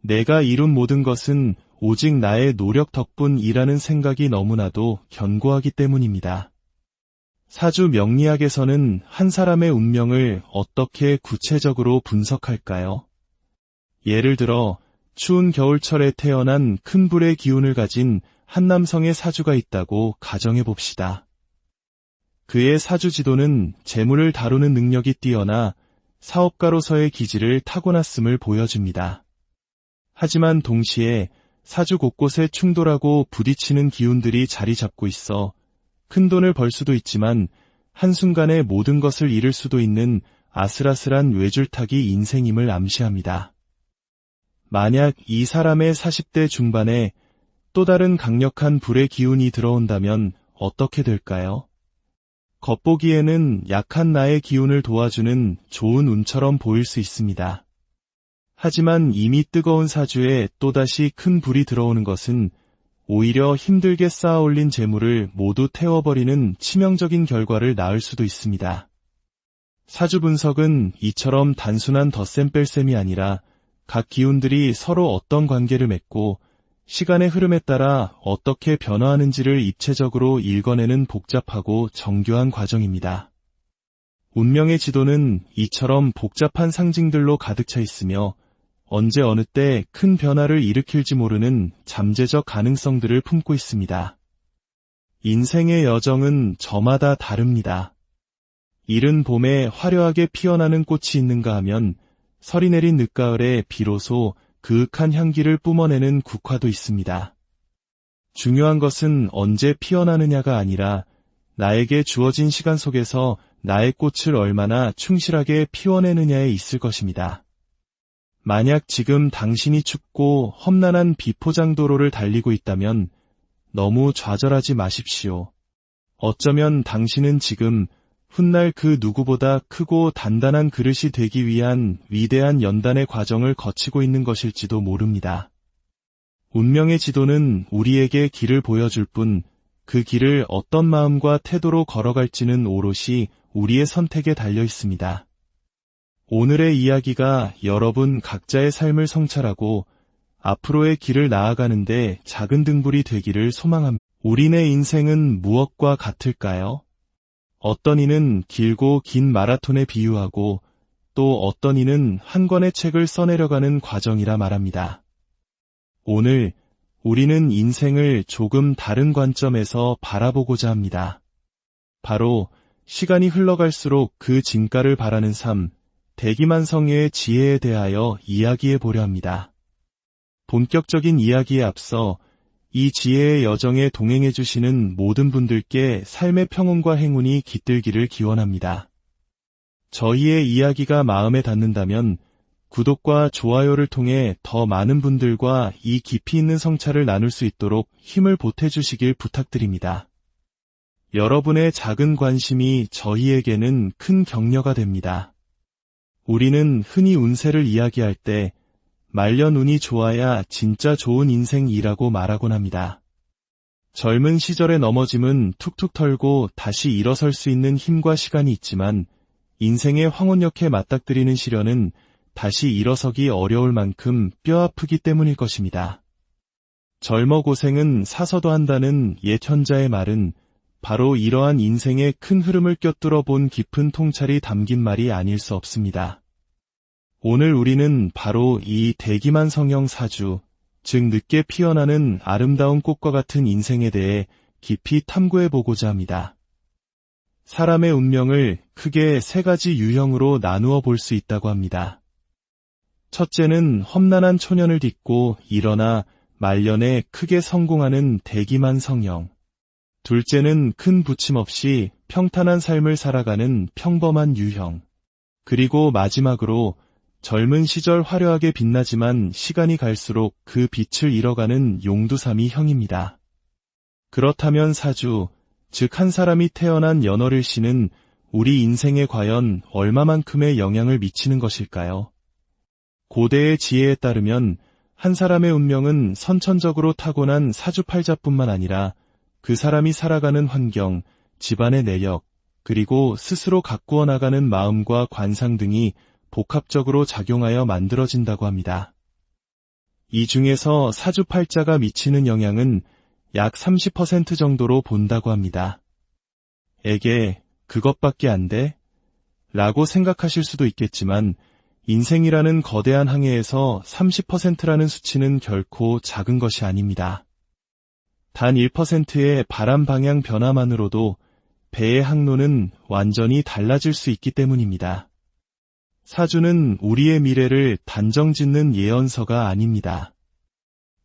내가 이룬 모든 것은 오직 나의 노력 덕분이라는 생각이 너무나도 견고하기 때문입니다. 사주 명리학에서는 한 사람의 운명을 어떻게 구체적으로 분석할까요? 예를 들어 추운 겨울철에 태어난 큰 불의 기운을 가진 한 남성의 사주가 있다고 가정해 봅시다. 그의 사주 지도는 재물을 다루는 능력이 뛰어나 사업가로서의 기질을 타고났음을 보여줍니다. 하지만 동시에 사주 곳곳에 충돌하고 부딪히는 기운들이 자리 잡고 있어 큰 돈을 벌 수도 있지만 한순간에 모든 것을 잃을 수도 있는 아슬아슬한 외줄타기 인생임을 암시합니다. 만약 이 사람의 40대 중반에 또 다른 강력한 불의 기운이 들어온다면 어떻게 될까요? 겉보기에는 약한 나의 기운을 도와주는 좋은 운처럼 보일 수 있습니다. 하지만 이미 뜨거운 사주에 또다시 큰 불이 들어오는 것은 오히려 힘들게 쌓아올린 재물을 모두 태워버리는 치명적인 결과를 낳을 수도 있습니다. 사주 분석은 이처럼 단순한 덧셈 뺄셈이 아니라 각 기운들이 서로 어떤 관계를 맺고 시간의 흐름에 따라 어떻게 변화하는지를 입체적으로 읽어내는 복잡하고 정교한 과정입니다. 운명의 지도는 이처럼 복잡한 상징들로 가득 차 있으며 언제 어느 때 큰 변화를 일으킬지 모르는 잠재적 가능성들을 품고 있습니다. 인생의 여정은 저마다 다릅니다. 이른 봄에 화려하게 피어나는 꽃이 있는가 하면 설이 내린 늦가을에 비로소 그윽한 향기를 뿜어내는 국화도 있습니다. 중요한 것은 언제 피어나느냐가 아니라 나에게 주어진 시간 속에서 나의 꽃을 얼마나 충실하게 피워내느냐에 있을 것입니다. 만약 지금 당신이 춥고 험난한 비포장도로를 달리고 있다면 너무 좌절하지 마십시오. 어쩌면 당신은 지금 훗날 그 누구보다 크고 단단한 그릇이 되기 위한 위대한 연단의 과정을 거치고 있는 것일지도 모릅니다. 운명의 지도는 우리에게 길을 보여줄 뿐 그 길을 어떤 마음과 태도로 걸어갈지는 오롯이 우리의 선택에 달려 있습니다. 오늘의 이야기가 여러분 각자의 삶을 성찰하고 앞으로의 길을 나아가는데 작은 등불이 되기를 소망합니다. 우리네 인생은 무엇과 같을까요? 어떤 이는 길고 긴 마라톤에 비유하고 또 어떤 이는 한 권의 책을 써내려가는 과정이라 말합니다. 오늘 우리는 인생을 조금 다른 관점에서 바라보고자 합니다. 바로 시간이 흘러갈수록 그 진가를 바라는 삶, 대기만성의 지혜에 대하여 이야기해 보려 합니다. 본격적인 이야기에 앞서 이 지혜의 여정에 동행해 주시는 모든 분들께 삶의 평온과 행운이 깃들기를 기원합니다. 저희의 이야기가 마음에 닿는다면 구독과 좋아요를 통해 더 많은 분들과 이 깊이 있는 성찰을 나눌 수 있도록 힘을 보태주시길 부탁드립니다. 여러분의 작은 관심이 저희에게는 큰 격려가 됩니다. 우리는 흔히 운세를 이야기할 때 말년 운이 좋아야 진짜 좋은 인생이라고 말하곤 합니다. 젊은 시절의 넘어짐은 툭툭 털고 다시 일어설 수 있는 힘과 시간이 있지만 인생의 황혼역에 맞닥뜨리는 시련은 다시 일어서기 어려울 만큼 뼈아프기 때문일 것입니다. 젊어 고생은 사서도 한다는 옛 현자의 말은 바로 이러한 인생의 큰 흐름을 꿰뚫어 본 깊은 통찰이 담긴 말이 아닐 수 없습니다. 오늘 우리는 바로 이 대기만 성형 사주, 즉 늦게 피어나는 아름다운 꽃과 같은 인생에 대해 깊이 탐구해보고자 합니다. 사람의 운명을 크게 세 가지 유형으로 나누어 볼 수 있다고 합니다. 첫째는 험난한 초년을 딛고 일어나 말년에 크게 성공하는 대기만 성형. 둘째는 큰 부침 없이 평탄한 삶을 살아가는 평범한 유형. 그리고 마지막으로 젊은 시절 화려하게 빛나지만 시간이 갈수록 그 빛을 잃어가는 용두사미 형입니다. 그렇다면 사주, 즉 한 사람이 태어난 연월일 씨는 우리 인생에 과연 얼마만큼의 영향을 미치는 것일까요? 고대의 지혜에 따르면 한 사람의 운명은 선천적으로 타고난 사주팔자뿐만 아니라 그 사람이 살아가는 환경, 집안의 내력, 그리고 스스로 가꾸어 나가는 마음과 관상 등이 복합적으로 작용하여 만들어진다고 합니다. 이 중에서 사주팔자가 미치는 영향은 약 30% 정도로 본다고 합니다. 에게 그것밖에 안 돼? 라고 생각하실 수도 있겠지만 인생이라는 거대한 항해에서 30%라는 수치는 결코 작은 것이 아닙니다. 단 1%의 바람 방향 변화만으로도 배의 항로는 완전히 달라질 수 있기 때문입니다. 사주는 우리의 미래를 단정짓는 예언서가 아닙니다.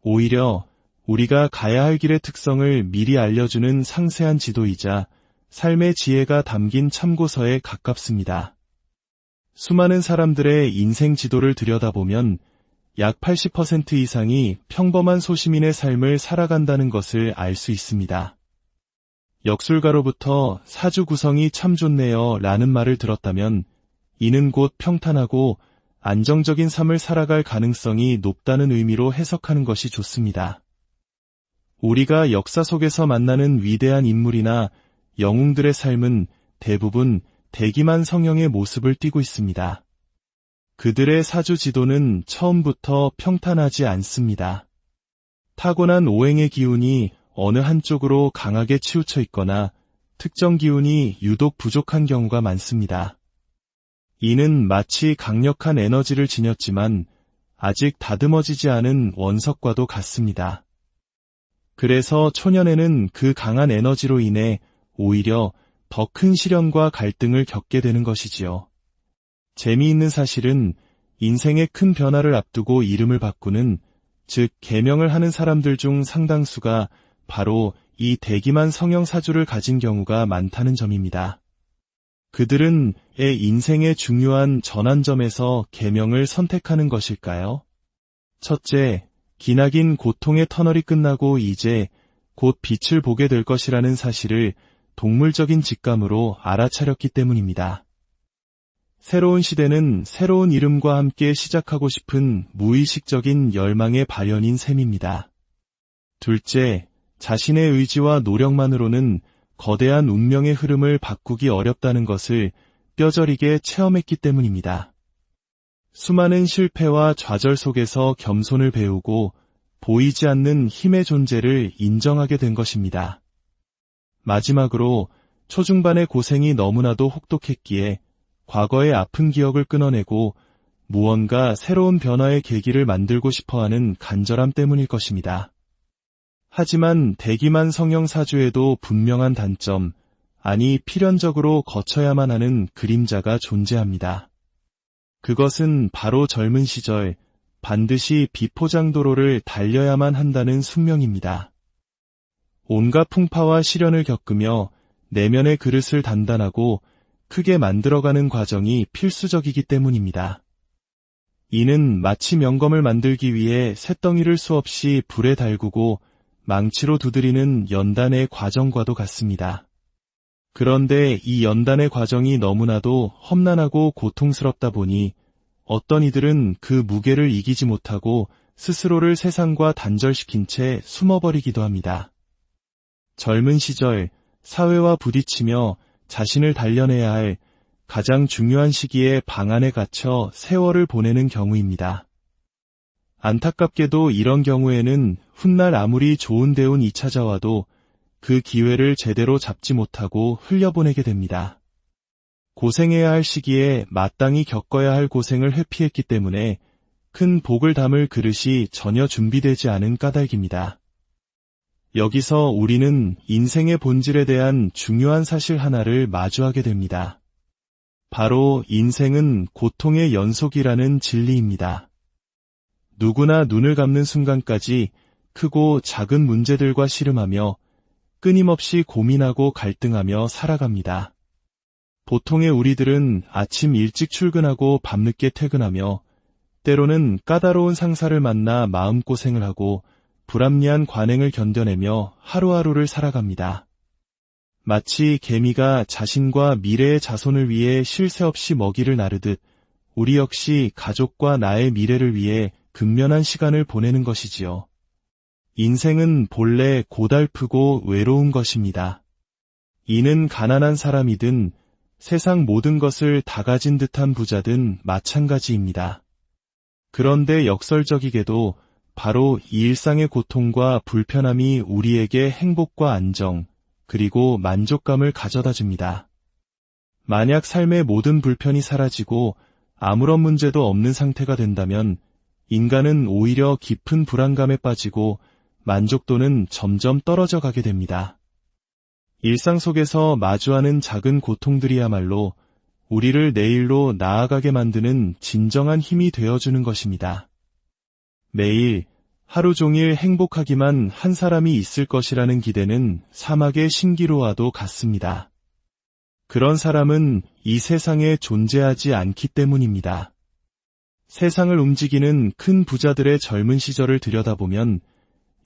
오히려 우리가 가야 할 길의 특성을 미리 알려주는 상세한 지도이자 삶의 지혜가 담긴 참고서에 가깝습니다. 수많은 사람들의 인생 지도를 들여다보면 약 80% 이상이 평범한 소시민의 삶을 살아간다는 것을 알 수 있습니다. 역술가로부터 사주 구성이 참 좋네요 라는 말을 들었다면 이는 곧 평탄하고 안정적인 삶을 살아갈 가능성이 높다는 의미로 해석하는 것이 좋습니다. 우리가 역사 속에서 만나는 위대한 인물이나 영웅들의 삶은 대부분 대기만 성형의 모습을 띠고 있습니다. 그들의 사주 지도는 처음부터 평탄하지 않습니다. 타고난 오행의 기운이 어느 한쪽으로 강하게 치우쳐 있거나 특정 기운이 유독 부족한 경우가 많습니다. 이는 마치 강력한 에너지를 지녔지만 아직 다듬어지지 않은 원석과도 같습니다. 그래서 초년에는 그 강한 에너지로 인해 오히려 더 큰 시련과 갈등을 겪게 되는 것이지요. 재미있는 사실은 인생의 큰 변화를 앞두고 이름을 바꾸는, 즉 계명을 하는 사람들 중 상당수가 바로 이 대기만 성형 사주를 가진 경우가 많다는 점입니다. 그들은 인생의 중요한 전환점에서 계명을 선택하는 것일까요? 첫째, 기나긴 고통의 터널이 끝나고 이제 곧 빛을 보게 될 것이라는 사실을 동물적인 직감으로 알아차렸기 때문입니다. 새로운 시대는 새로운 이름과 함께 시작하고 싶은 무의식적인 열망의 발현인 셈입니다. 둘째, 자신의 의지와 노력만으로는 거대한 운명의 흐름을 바꾸기 어렵다는 것을 뼈저리게 체험했기 때문입니다. 수많은 실패와 좌절 속에서 겸손을 배우고 보이지 않는 힘의 존재를 인정하게 된 것입니다. 마지막으로 초중반의 고생이 너무나도 혹독했기에 과거의 아픈 기억을 끊어내고 무언가 새로운 변화의 계기를 만들고 싶어하는 간절함 때문일 것입니다. 하지만 대기만 성형 사주에도 분명한 단점, 아니 필연적으로 거쳐야만 하는 그림자가 존재합니다. 그것은 바로 젊은 시절 반드시 비포장도로를 달려야만 한다는 숙명입니다. 온갖 풍파와 시련을 겪으며 내면의 그릇을 단단하고 크게 만들어가는 과정이 필수적이기 때문입니다. 이는 마치 명검을 만들기 위해 쇳덩이를 수없이 불에 달구고 망치로 두드리는 연단의 과정과도 같습니다. 그런데 이 연단의 과정이 너무나도 험난하고 고통스럽다 보니 어떤 이들은 그 무게를 이기지 못하고 스스로를 세상과 단절시킨 채 숨어버리기도 합니다. 젊은 시절 사회와 부딪히며 자신을 단련해야 할 가장 중요한 시기에 방 안에 갇혀 세월을 보내는 경우입니다. 안타깝게도 이런 경우에는 훗날 아무리 좋은 대운이 찾아와도 그 기회를 제대로 잡지 못하고 흘려보내게 됩니다. 고생해야 할 시기에 마땅히 겪어야 할 고생을 회피했기 때문에 큰 복을 담을 그릇이 전혀 준비되지 않은 까닭입니다. 여기서 우리는 인생의 본질에 대한 중요한 사실 하나를 마주하게 됩니다. 바로 인생은 고통의 연속이라는 진리입니다. 누구나 눈을 감는 순간까지 크고 작은 문제들과 씨름하며 끊임없이 고민하고 갈등하며 살아갑니다. 보통의 우리들은 아침 일찍 출근하고 밤늦게 퇴근하며 때로는 까다로운 상사를 만나 마음고생을 하고 불합리한 관행을 견뎌내며 하루하루를 살아갑니다. 마치 개미가 자신과 미래의 자손을 위해 쉴 새 없이 먹이를 나르듯 우리 역시 가족과 나의 미래를 위해 근면한 시간을 보내는 것이지요. 인생은 본래 고달프고 외로운 것입니다. 이는 가난한 사람이든 세상 모든 것을 다 가진 듯한 부자든 마찬가지입니다. 그런데 역설적이게도 바로 이 일상의 고통과 불편함이 우리에게 행복과 안정, 그리고 만족감을 가져다 줍니다. 만약 삶의 모든 불편이 사라지고 아무런 문제도 없는 상태가 된다면 인간은 오히려 깊은 불안감에 빠지고 만족도는 점점 떨어져 가게 됩니다. 일상 속에서 마주하는 작은 고통들이야말로 우리를 내일로 나아가게 만드는 진정한 힘이 되어주는 것입니다. 매일 하루 종일 행복하기만 한 사람이 있을 것이라는 기대는 사막의 신기루와도 같습니다. 그런 사람은 이 세상에 존재하지 않기 때문입니다. 세상을 움직이는 큰 부자들의 젊은 시절을 들여다보면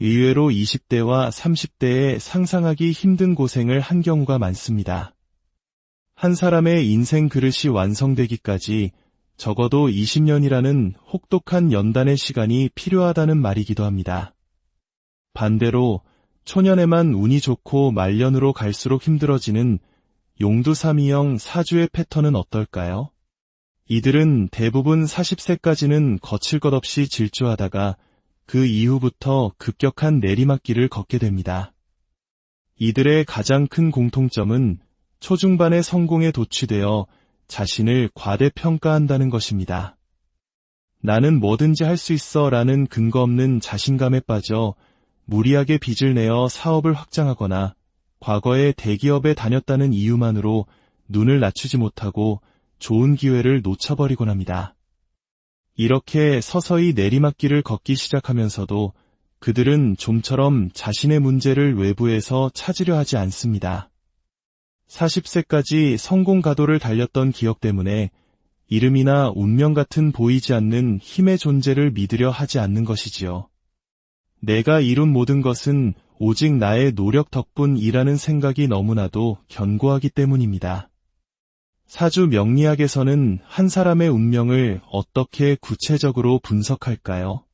의외로 20대와 30대에 상상하기 힘든 고생을 한 경우가 많습니다. 한 사람의 인생 그릇이 완성되기까지 적어도 20년이라는 혹독한 연단의 시간이 필요하다는 말이기도 합니다. 반대로 초년에만 운이 좋고 말년으로 갈수록 힘들어지는 용두사미형 사주의 패턴은 어떨까요? 이들은 대부분 40세까지는 거칠 것 없이 질주하다가 그 이후부터 급격한 내리막길을 걷게 됩니다. 이들의 가장 큰 공통점은 초중반의 성공에 도취되어 자신을 과대평가한다는 것입니다. 나는 뭐든지 할 수 있어 라는 근거 없는 자신감에 빠져 무리하게 빚을 내어 사업을 확장하거나 과거에 대기업에 다녔다는 이유만으로 눈을 낮추지 못하고 좋은 기회를 놓쳐버리곤 합니다. 이렇게 서서히 내리막길을 걷기 시작하면서도 그들은 좀처럼 자신의 문제를 외부에서 찾으려 하지 않습니다. 40세까지 성공 가도를 달렸던 기억 때문에 이름이나 운명 같은 보이지 않는 힘의 존재를 믿으려 하지 않는 것이지요. 내가 이룬 모든 것은 오직 나의 노력 덕분이라는 생각이 너무나도 견고하기 때문입니다. 사주 명리학에서는 한 사람의 운명을 어떻게 구체적으로 분석할까요?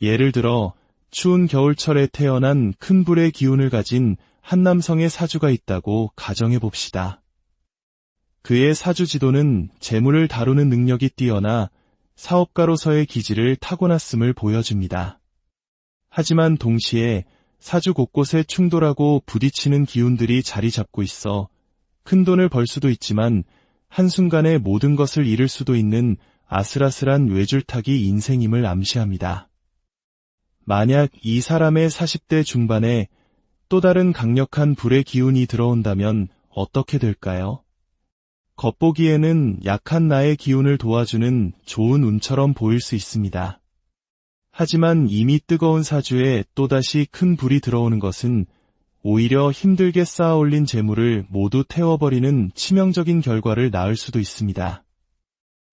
예를 들어 추운 겨울철에 태어난 큰 불의 기운을 가진 한 남성의 사주가 있다고 가정해 봅시다. 그의 사주 지도는 재물을 다루는 능력이 뛰어나 사업가로서의 기질을 타고났음을 보여줍니다. 하지만 동시에 사주 곳곳에 충돌하고 부딪히는 기운들이 자리 잡고 있어 큰 돈을 벌 수도 있지만 한순간에 모든 것을 잃을 수도 있는 아슬아슬한 외줄타기 인생임을 암시합니다. 만약 이 사람의 40대 중반에 또 다른 강력한 불의 기운이 들어온다면 어떻게 될까요? 겉보기에는 약한 나의 기운을 도와주는 좋은 운처럼 보일 수 있습니다. 하지만 이미 뜨거운 사주에 또다시 큰 불이 들어오는 것은 오히려 힘들게 쌓아올린 재물을 모두 태워버리는 치명적인 결과를 낳을 수도 있습니다.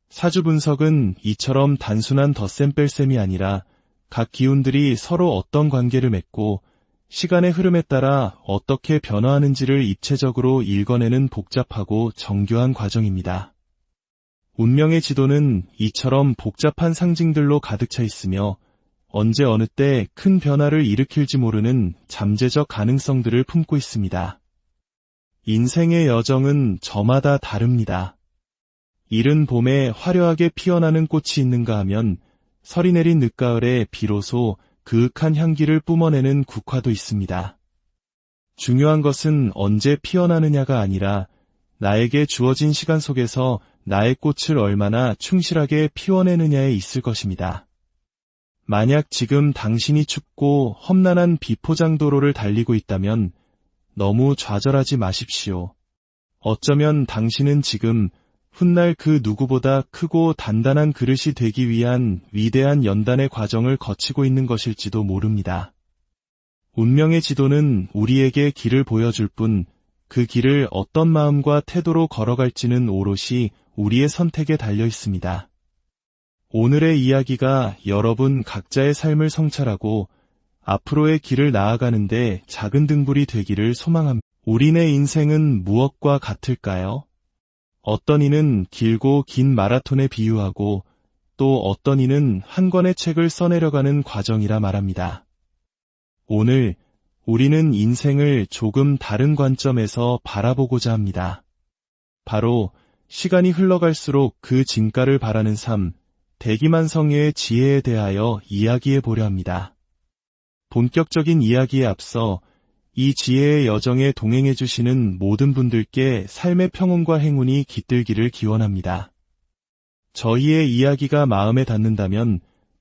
사주 분석은 이처럼 단순한 덧셈 뺄셈이 아니라 각 기운들이 서로 어떤 관계를 맺고 시간의 흐름에 따라 어떻게 변화하는지를 입체적으로 읽어내는 복잡하고 정교한 과정입니다. 운명의 지도는 이처럼 복잡한 상징들로 가득 차 있으며 언제 어느 때 큰 변화를 일으킬지 모르는 잠재적 가능성들을 품고 있습니다. 인생의 여정은 저마다 다릅니다. 이른 봄에 화려하게 피어나는 꽃이 있는가 하면 설이 내린 늦가을에 비로소 그윽한 향기를 뿜어내는 국화도 있습니다. 중요한 것은 언제 피어나느냐가 아니라 나에게 주어진 시간 속에서 나의 꽃을 얼마나 충실하게 피워내느냐에 있을 것입니다. 만약 지금 당신이 춥고 험난한 비포장도로를 달리고 있다면 너무 좌절하지 마십시오. 어쩌면 당신은 지금 훗날 그 누구보다 크고 단단한 그릇이 되기 위한 위대한 연단의 과정을 거치고 있는 것일지도 모릅니다. 운명의 지도는 우리에게 길을 보여줄 뿐 그 길을 어떤 마음과 태도로 걸어갈지는 오롯이 우리의 선택에 달려 있습니다. 오늘의 이야기가 여러분 각자의 삶을 성찰하고 앞으로의 길을 나아가는데 작은 등불이 되기를 소망합니다. 우리네 인생은 무엇과 같을까요? 어떤 이는 길고 긴 마라톤에 비유하고 또 어떤 이는 한 권의 책을 써내려가는 과정이라 말합니다. 오늘 우리는 인생을 조금 다른 관점에서 바라보고자 합니다. 바로 시간이 흘러갈수록 그 진가를 바라는 삶, 대기만성의 지혜에 대하여 이야기해 보려 합니다. 본격적인 이야기에 앞서 이 지혜의 여정에 동행해 주시는 모든 분들께 삶의 평온과 행운이 깃들기를 기원합니다. 저희의 이야기가 마음에 닿는다면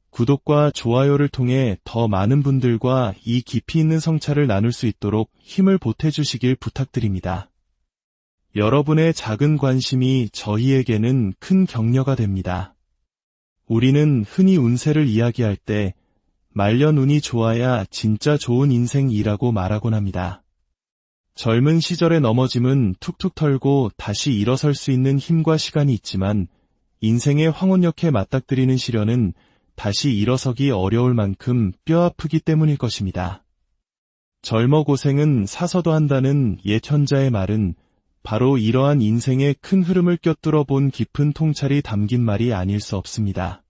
구독과 좋아요를 통해 더 많은 분들과 이 깊이 있는 성찰을 나눌 수 있도록 힘을 보태주시길 부탁드립니다. 여러분의 작은 관심이 저희에게는 큰 격려가 됩니다. 우리는 흔히 운세를 이야기할 때 말년 운이 좋아야 진짜 좋은 인생이라고 말하곤 합니다. 젊은 시절의 넘어짐은 툭툭 털고 다시 일어설 수 있는 힘과 시간이 있지만 인생의 황혼역에 맞닥뜨리는 시련은 다시 일어서기 어려울 만큼 뼈아프기 때문일 것입니다. 젊어 고생은 사서도 한다는 옛 현자의 말은 바로 이러한 인생의 큰 흐름을 꿰뚫어 본 깊은 통찰이 담긴 말이 아닐 수 없습니다.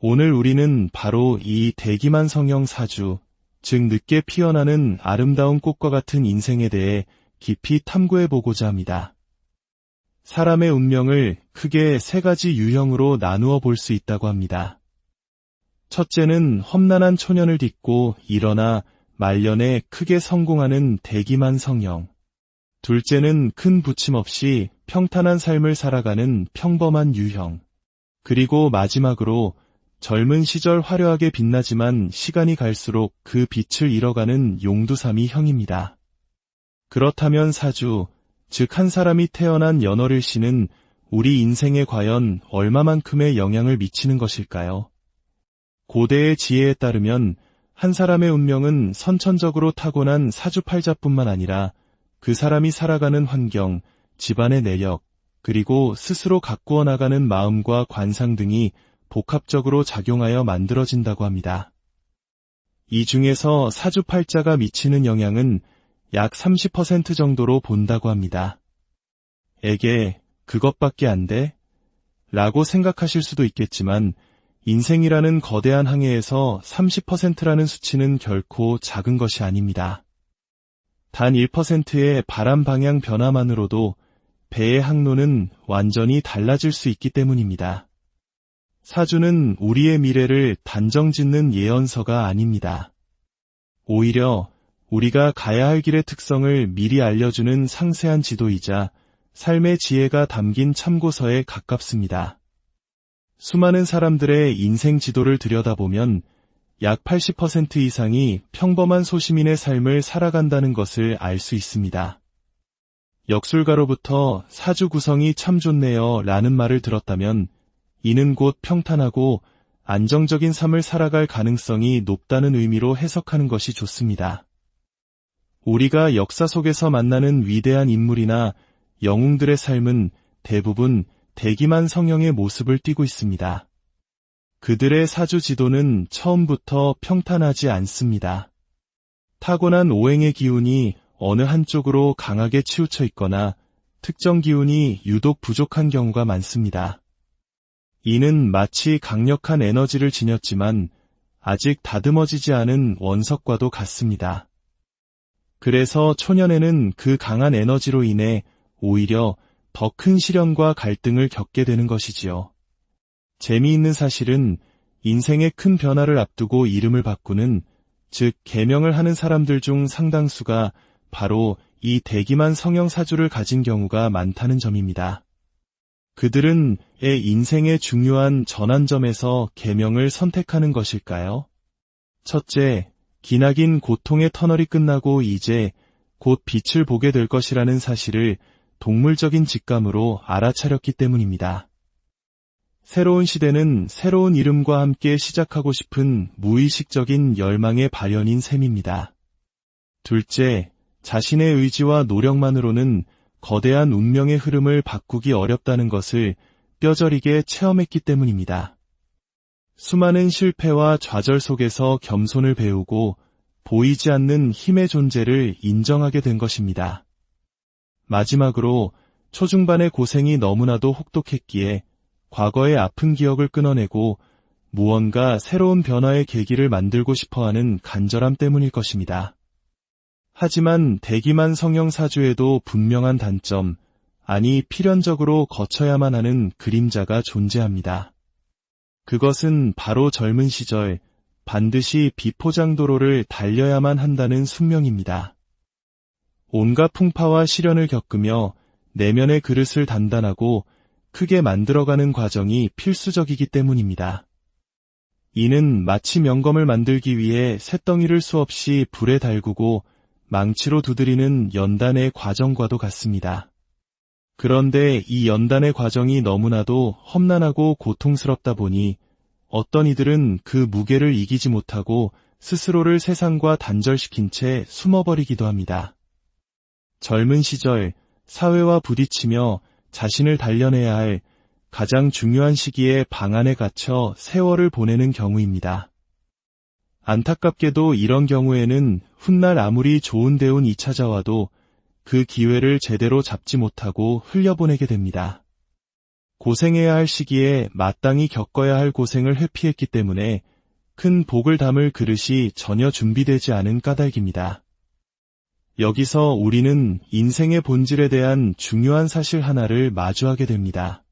오늘 우리는 바로 이 대기만 성형 사주, 즉 늦게 피어나는 아름다운 꽃과 같은 인생에 대해 깊이 탐구해보고자 합니다. 사람의 운명을 크게 세 가지 유형으로 나누어 볼 수 있다고 합니다. 첫째는 험난한 초년을 딛고 일어나 말년에 크게 성공하는 대기만 성형. 둘째는 큰 부침 없이 평탄한 삶을 살아가는 평범한 유형. 그리고 마지막으로 젊은 시절 화려하게 빛나지만 시간이 갈수록 그 빛을 잃어가는 용두사미 형입니다. 그렇다면 사주, 즉 한 사람이 태어난 연월일시는 우리 인생에 과연 얼마만큼의 영향을 미치는 것일까요? 고대의 지혜에 따르면 한 사람의 운명은 선천적으로 타고난 사주팔자뿐만 아니라 그 사람이 살아가는 환경, 집안의 내력, 그리고 스스로 가꾸어 나가는 마음과 관상 등이 복합적으로 작용하여 만들어진다고 합니다. 이 중에서 사주팔자가 미치는 영향은 약 30% 정도로 본다고 합니다. 에게 그것밖에 안 돼? 라고 생각하실 수도 있겠지만 인생이라는 거대한 항해에서 30%라는 수치는 결코 작은 것이 아닙니다. 단 1%의 바람 방향 변화만으로도 배의 항로는 완전히 달라질 수 있기 때문입니다. 사주는 우리의 미래를 단정짓는 예언서가 아닙니다. 오히려 우리가 가야 할 길의 특성을 미리 알려주는 상세한 지도이자 삶의 지혜가 담긴 참고서에 가깝습니다. 수많은 사람들의 인생 지도를 들여다보면 약 80% 이상이 평범한 소시민의 삶을 살아간다는 것을 알 수 있습니다. 역술가로부터 사주 구성이 참 좋네요 라는 말을 들었다면 이는 곧 평탄하고 안정적인 삶을 살아갈 가능성이 높다는 의미로 해석하는 것이 좋습니다. 우리가 역사 속에서 만나는 위대한 인물이나 영웅들의 삶은 대부분 대기만 성형의 모습을 띠고 있습니다. 그들의 사주 지도는 처음부터 평탄하지 않습니다. 타고난 오행의 기운이 어느 한쪽으로 강하게 치우쳐 있거나 특정 기운이 유독 부족한 경우가 많습니다. 이는 마치 강력한 에너지를 지녔지만 아직 다듬어지지 않은 원석과도 같습니다. 그래서 초년에는 그 강한 에너지로 인해 오히려 더 큰 시련과 갈등을 겪게 되는 것이지요. 재미있는 사실은 인생의 큰 변화를 앞두고 이름을 바꾸는, 즉 개명을 하는 사람들 중 상당수가 바로 이 대기만 성형 사주를 가진 경우가 많다는 점입니다. 그들은 인생의 중요한 전환점에서 개명을 선택하는 것일까요? 첫째, 기나긴 고통의 터널이 끝나고 이제 곧 빛을 보게 될 것이라는 사실을 동물적인 직감으로 알아차렸기 때문입니다. 새로운 시대는 새로운 이름과 함께 시작하고 싶은 무의식적인 열망의 발현인 셈입니다. 둘째, 자신의 의지와 노력만으로는 거대한 운명의 흐름을 바꾸기 어렵다는 것을 뼈저리게 체험했기 때문입니다. 수많은 실패와 좌절 속에서 겸손을 배우고 보이지 않는 힘의 존재를 인정하게 된 것입니다. 마지막으로 초중반의 고생이 너무나도 혹독했기에 과거의 아픈 기억을 끊어내고 무언가 새로운 변화의 계기를 만들고 싶어하는 간절함 때문일 것입니다. 하지만 대기만 성형 사주에도 분명한 단점, 아니 필연적으로 거쳐야만 하는 그림자가 존재합니다. 그것은 바로 젊은 시절 반드시 비포장도로를 달려야만 한다는 숙명입니다. 온갖 풍파와 시련을 겪으며 내면의 그릇을 단단하고 크게 만들어가는 과정이 필수적이기 때문입니다. 이는 마치 명검을 만들기 위해 쇳덩이를 수없이 불에 달구고 망치로 두드리는 연단의 과정과도 같습니다. 그런데 이 연단의 과정이 너무나도 험난하고 고통스럽다 보니 어떤 이들은 그 무게를 이기지 못하고 스스로를 세상과 단절시킨 채 숨어버리기도 합니다. 젊은 시절 사회와 부딪히며 자신을 단련해야 할 가장 중요한 시기에 방 안에 갇혀 세월을 보내는 경우입니다. 안타깝게도 이런 경우에는 훗날 아무리 좋은 대운이 찾아와도 그 기회를 제대로 잡지 못하고 흘려보내게 됩니다. 고생해야 할 시기에 마땅히 겪어야 할 고생을 회피했기 때문에 큰 복을 담을 그릇이 전혀 준비되지 않은 까닭입니다. 여기서 우리는 인생의 본질에 대한 중요한 사실 하나를 마주하게 됩니다.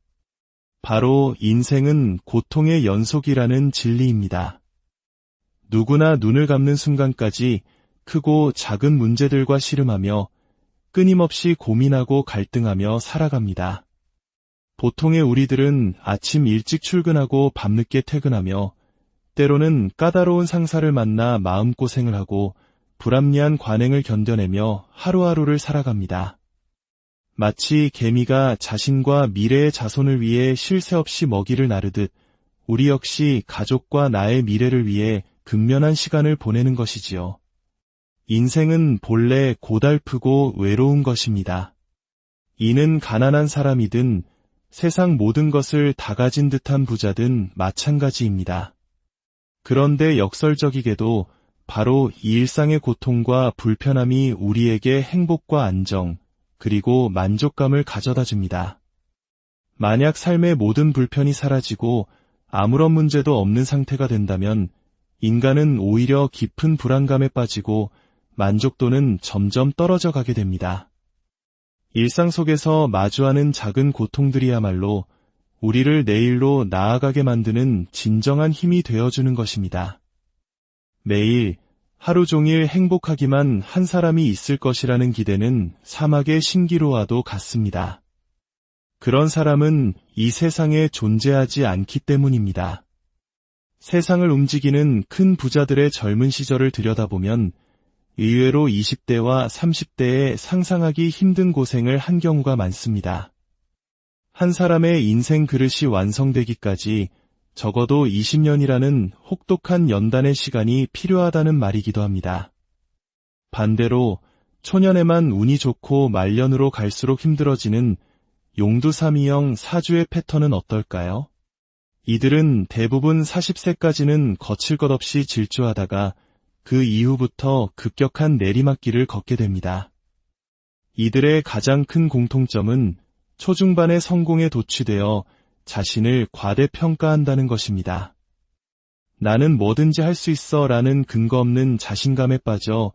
바로 인생은 고통의 연속이라는 진리입니다. 누구나 눈을 감는 순간까지 크고 작은 문제들과 씨름하며 끊임없이 고민하고 갈등하며 살아갑니다. 보통의 우리들은 아침 일찍 출근하고 밤늦게 퇴근하며 때로는 까다로운 상사를 만나 마음고생을 하고 불합리한 관행을 견뎌내며 하루하루를 살아갑니다. 마치 개미가 자신과 미래의 자손을 위해 쉴 새 없이 먹이를 나르듯 우리 역시 가족과 나의 미래를 위해 근면한 시간을 보내는 것이지요. 인생은 본래 고달프고 외로운 것입니다. 이는 가난한 사람이든 세상 모든 것을 다 가진 듯한 부자든 마찬가지입니다. 그런데 역설적이게도 바로 이 일상의 고통과 불편함이 우리에게 행복과 안정, 그리고 만족감을 가져다 줍니다. 만약 삶의 모든 불편이 사라지고 아무런 문제도 없는 상태가 된다면 인간은 오히려 깊은 불안감에 빠지고 만족도는 점점 떨어져 가게 됩니다. 일상 속에서 마주하는 작은 고통들이야말로 우리를 내일로 나아가게 만드는 진정한 힘이 되어주는 것입니다. 매일 하루 종일 행복하기만 한 사람이 있을 것이라는 기대는 사막의 신기루와도 같습니다. 그런 사람은 이 세상에 존재하지 않기 때문입니다. 세상을 움직이는 큰 부자들의 젊은 시절을 들여다보면 의외로 20대와 30대에 상상하기 힘든 고생을 한 경우가 많습니다. 한 사람의 인생 그릇이 완성되기까지 적어도 20년이라는 혹독한 연단의 시간이 필요하다는 말이기도 합니다. 반대로 초년에만 운이 좋고 말년으로 갈수록 힘들어지는 용두사미형 사주의 패턴은 어떨까요? 이들은 대부분 40세까지는 거칠 것 없이 질주하다가 그 이후부터 급격한 내리막길을 걷게 됩니다. 이들의 가장 큰 공통점은 초중반의 성공에 도취되어 자신을 과대평가한다는 것입니다. 나는 뭐든지 할 수 있어 라는 근거 없는 자신감에 빠져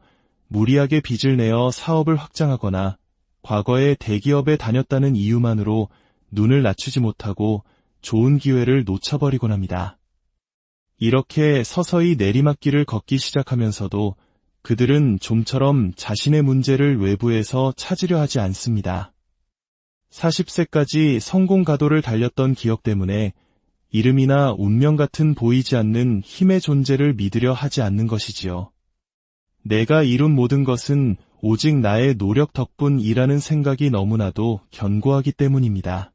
무리하게 빚을 내어 사업을 확장하거나 과거에 대기업에 다녔다는 이유만으로 눈을 낮추지 못하고 좋은 기회를 놓쳐버리곤 합니다. 이렇게 서서히 내리막길을 걷기 시작하면서도 그들은 좀처럼 자신의 문제를 외부에서 찾으려 하지 않습니다. 40세까지 성공 가도를 달렸던 기억 때문에 이름이나 운명 같은 보이지 않는 힘의 존재를 믿으려 하지 않는 것이지요. 내가 이룬 모든 것은 오직 나의 노력 덕분이라는 생각이 너무나도 견고하기 때문입니다.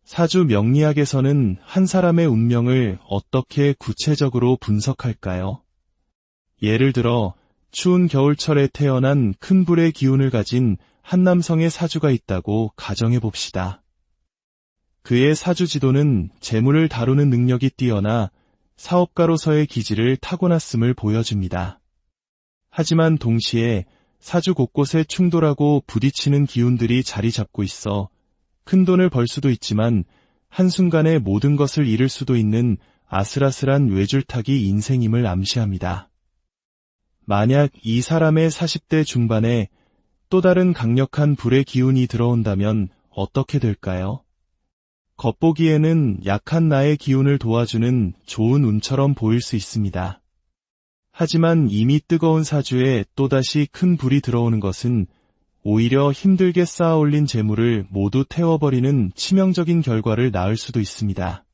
사주 명리학에서는 한 사람의 운명을 어떻게 구체적으로 분석할까요? 예를 들어 추운 겨울철에 태어난 큰 불의 기운을 가진 한 남성의 사주가 있다고 가정해 봅시다. 그의 사주 지도는 재물을 다루는 능력이 뛰어나 사업가로서의 기질을 타고났음을 보여줍니다. 하지만 동시에 사주 곳곳에 충돌하고 부딪히는 기운들이 자리 잡고 있어 큰 돈을 벌 수도 있지만 한순간에 모든 것을 잃을 수도 있는 아슬아슬한 외줄타기 인생임을 암시합니다. 만약 이 사람의 40대 중반에 또 다른 강력한 불의 기운이 들어온다면 어떻게 될까요? 겉보기에는 약한 나의 기운을 도와주는 좋은 운처럼 보일 수 있습니다. 하지만 이미 뜨거운 사주에 또다시 큰 불이 들어오는 것은 오히려 힘들게 쌓아올린 재물을 모두 태워버리는 치명적인 결과를 낳을 수도 있습니다.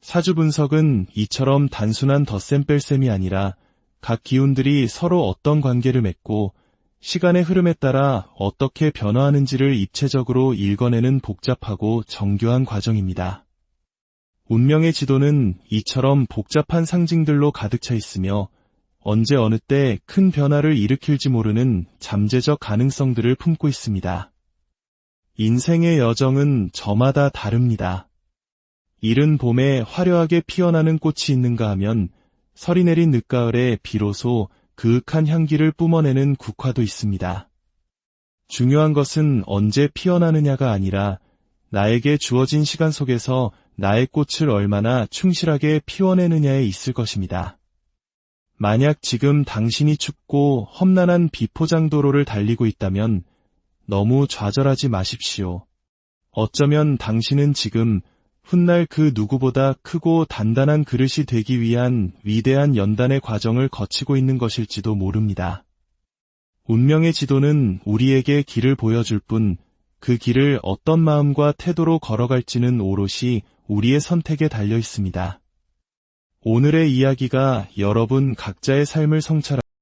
사주 분석은 이처럼 단순한 덧셈 뺄셈이 아니라 각 기운들이 서로 어떤 관계를 맺고 시간의 흐름에 따라 어떻게 변화하는지를 입체적으로 읽어내는 복잡하고 정교한 과정입니다. 운명의 지도는 이처럼 복잡한 상징들로 가득 차 있으며 언제 어느 때 큰 변화를 일으킬지 모르는 잠재적 가능성들을 품고 있습니다. 인생의 여정은 저마다 다릅니다. 이른 봄에 화려하게 피어나는 꽃이 있는가 하면 설이 내린 늦가을에 비로소 그윽한 향기를 뿜어내는 국화도 있습니다. 중요한 것은 언제 피어나느냐가 아니라 나에게 주어진 시간 속에서 나의 꽃을 얼마나 충실하게 피워내느냐에 있을 것입니다. 만약 지금 당신이 춥고 험난한 비포장도로를 달리고 있다면 너무 좌절하지 마십시오. 어쩌면 당신은 지금 훗날 그 누구보다 크고 단단한 그릇이 되기 위한 위대한 연단의 과정을 거치고 있는 것일지도 모릅니다. 운명의 지도는 우리에게 길을 보여줄 뿐, 그 길을 어떤 마음과 태도로 걸어갈지는 오롯이 우리의 선택에 달려 있습니다. 오늘의 이야기가 여러분 각자의 삶을 성찰하고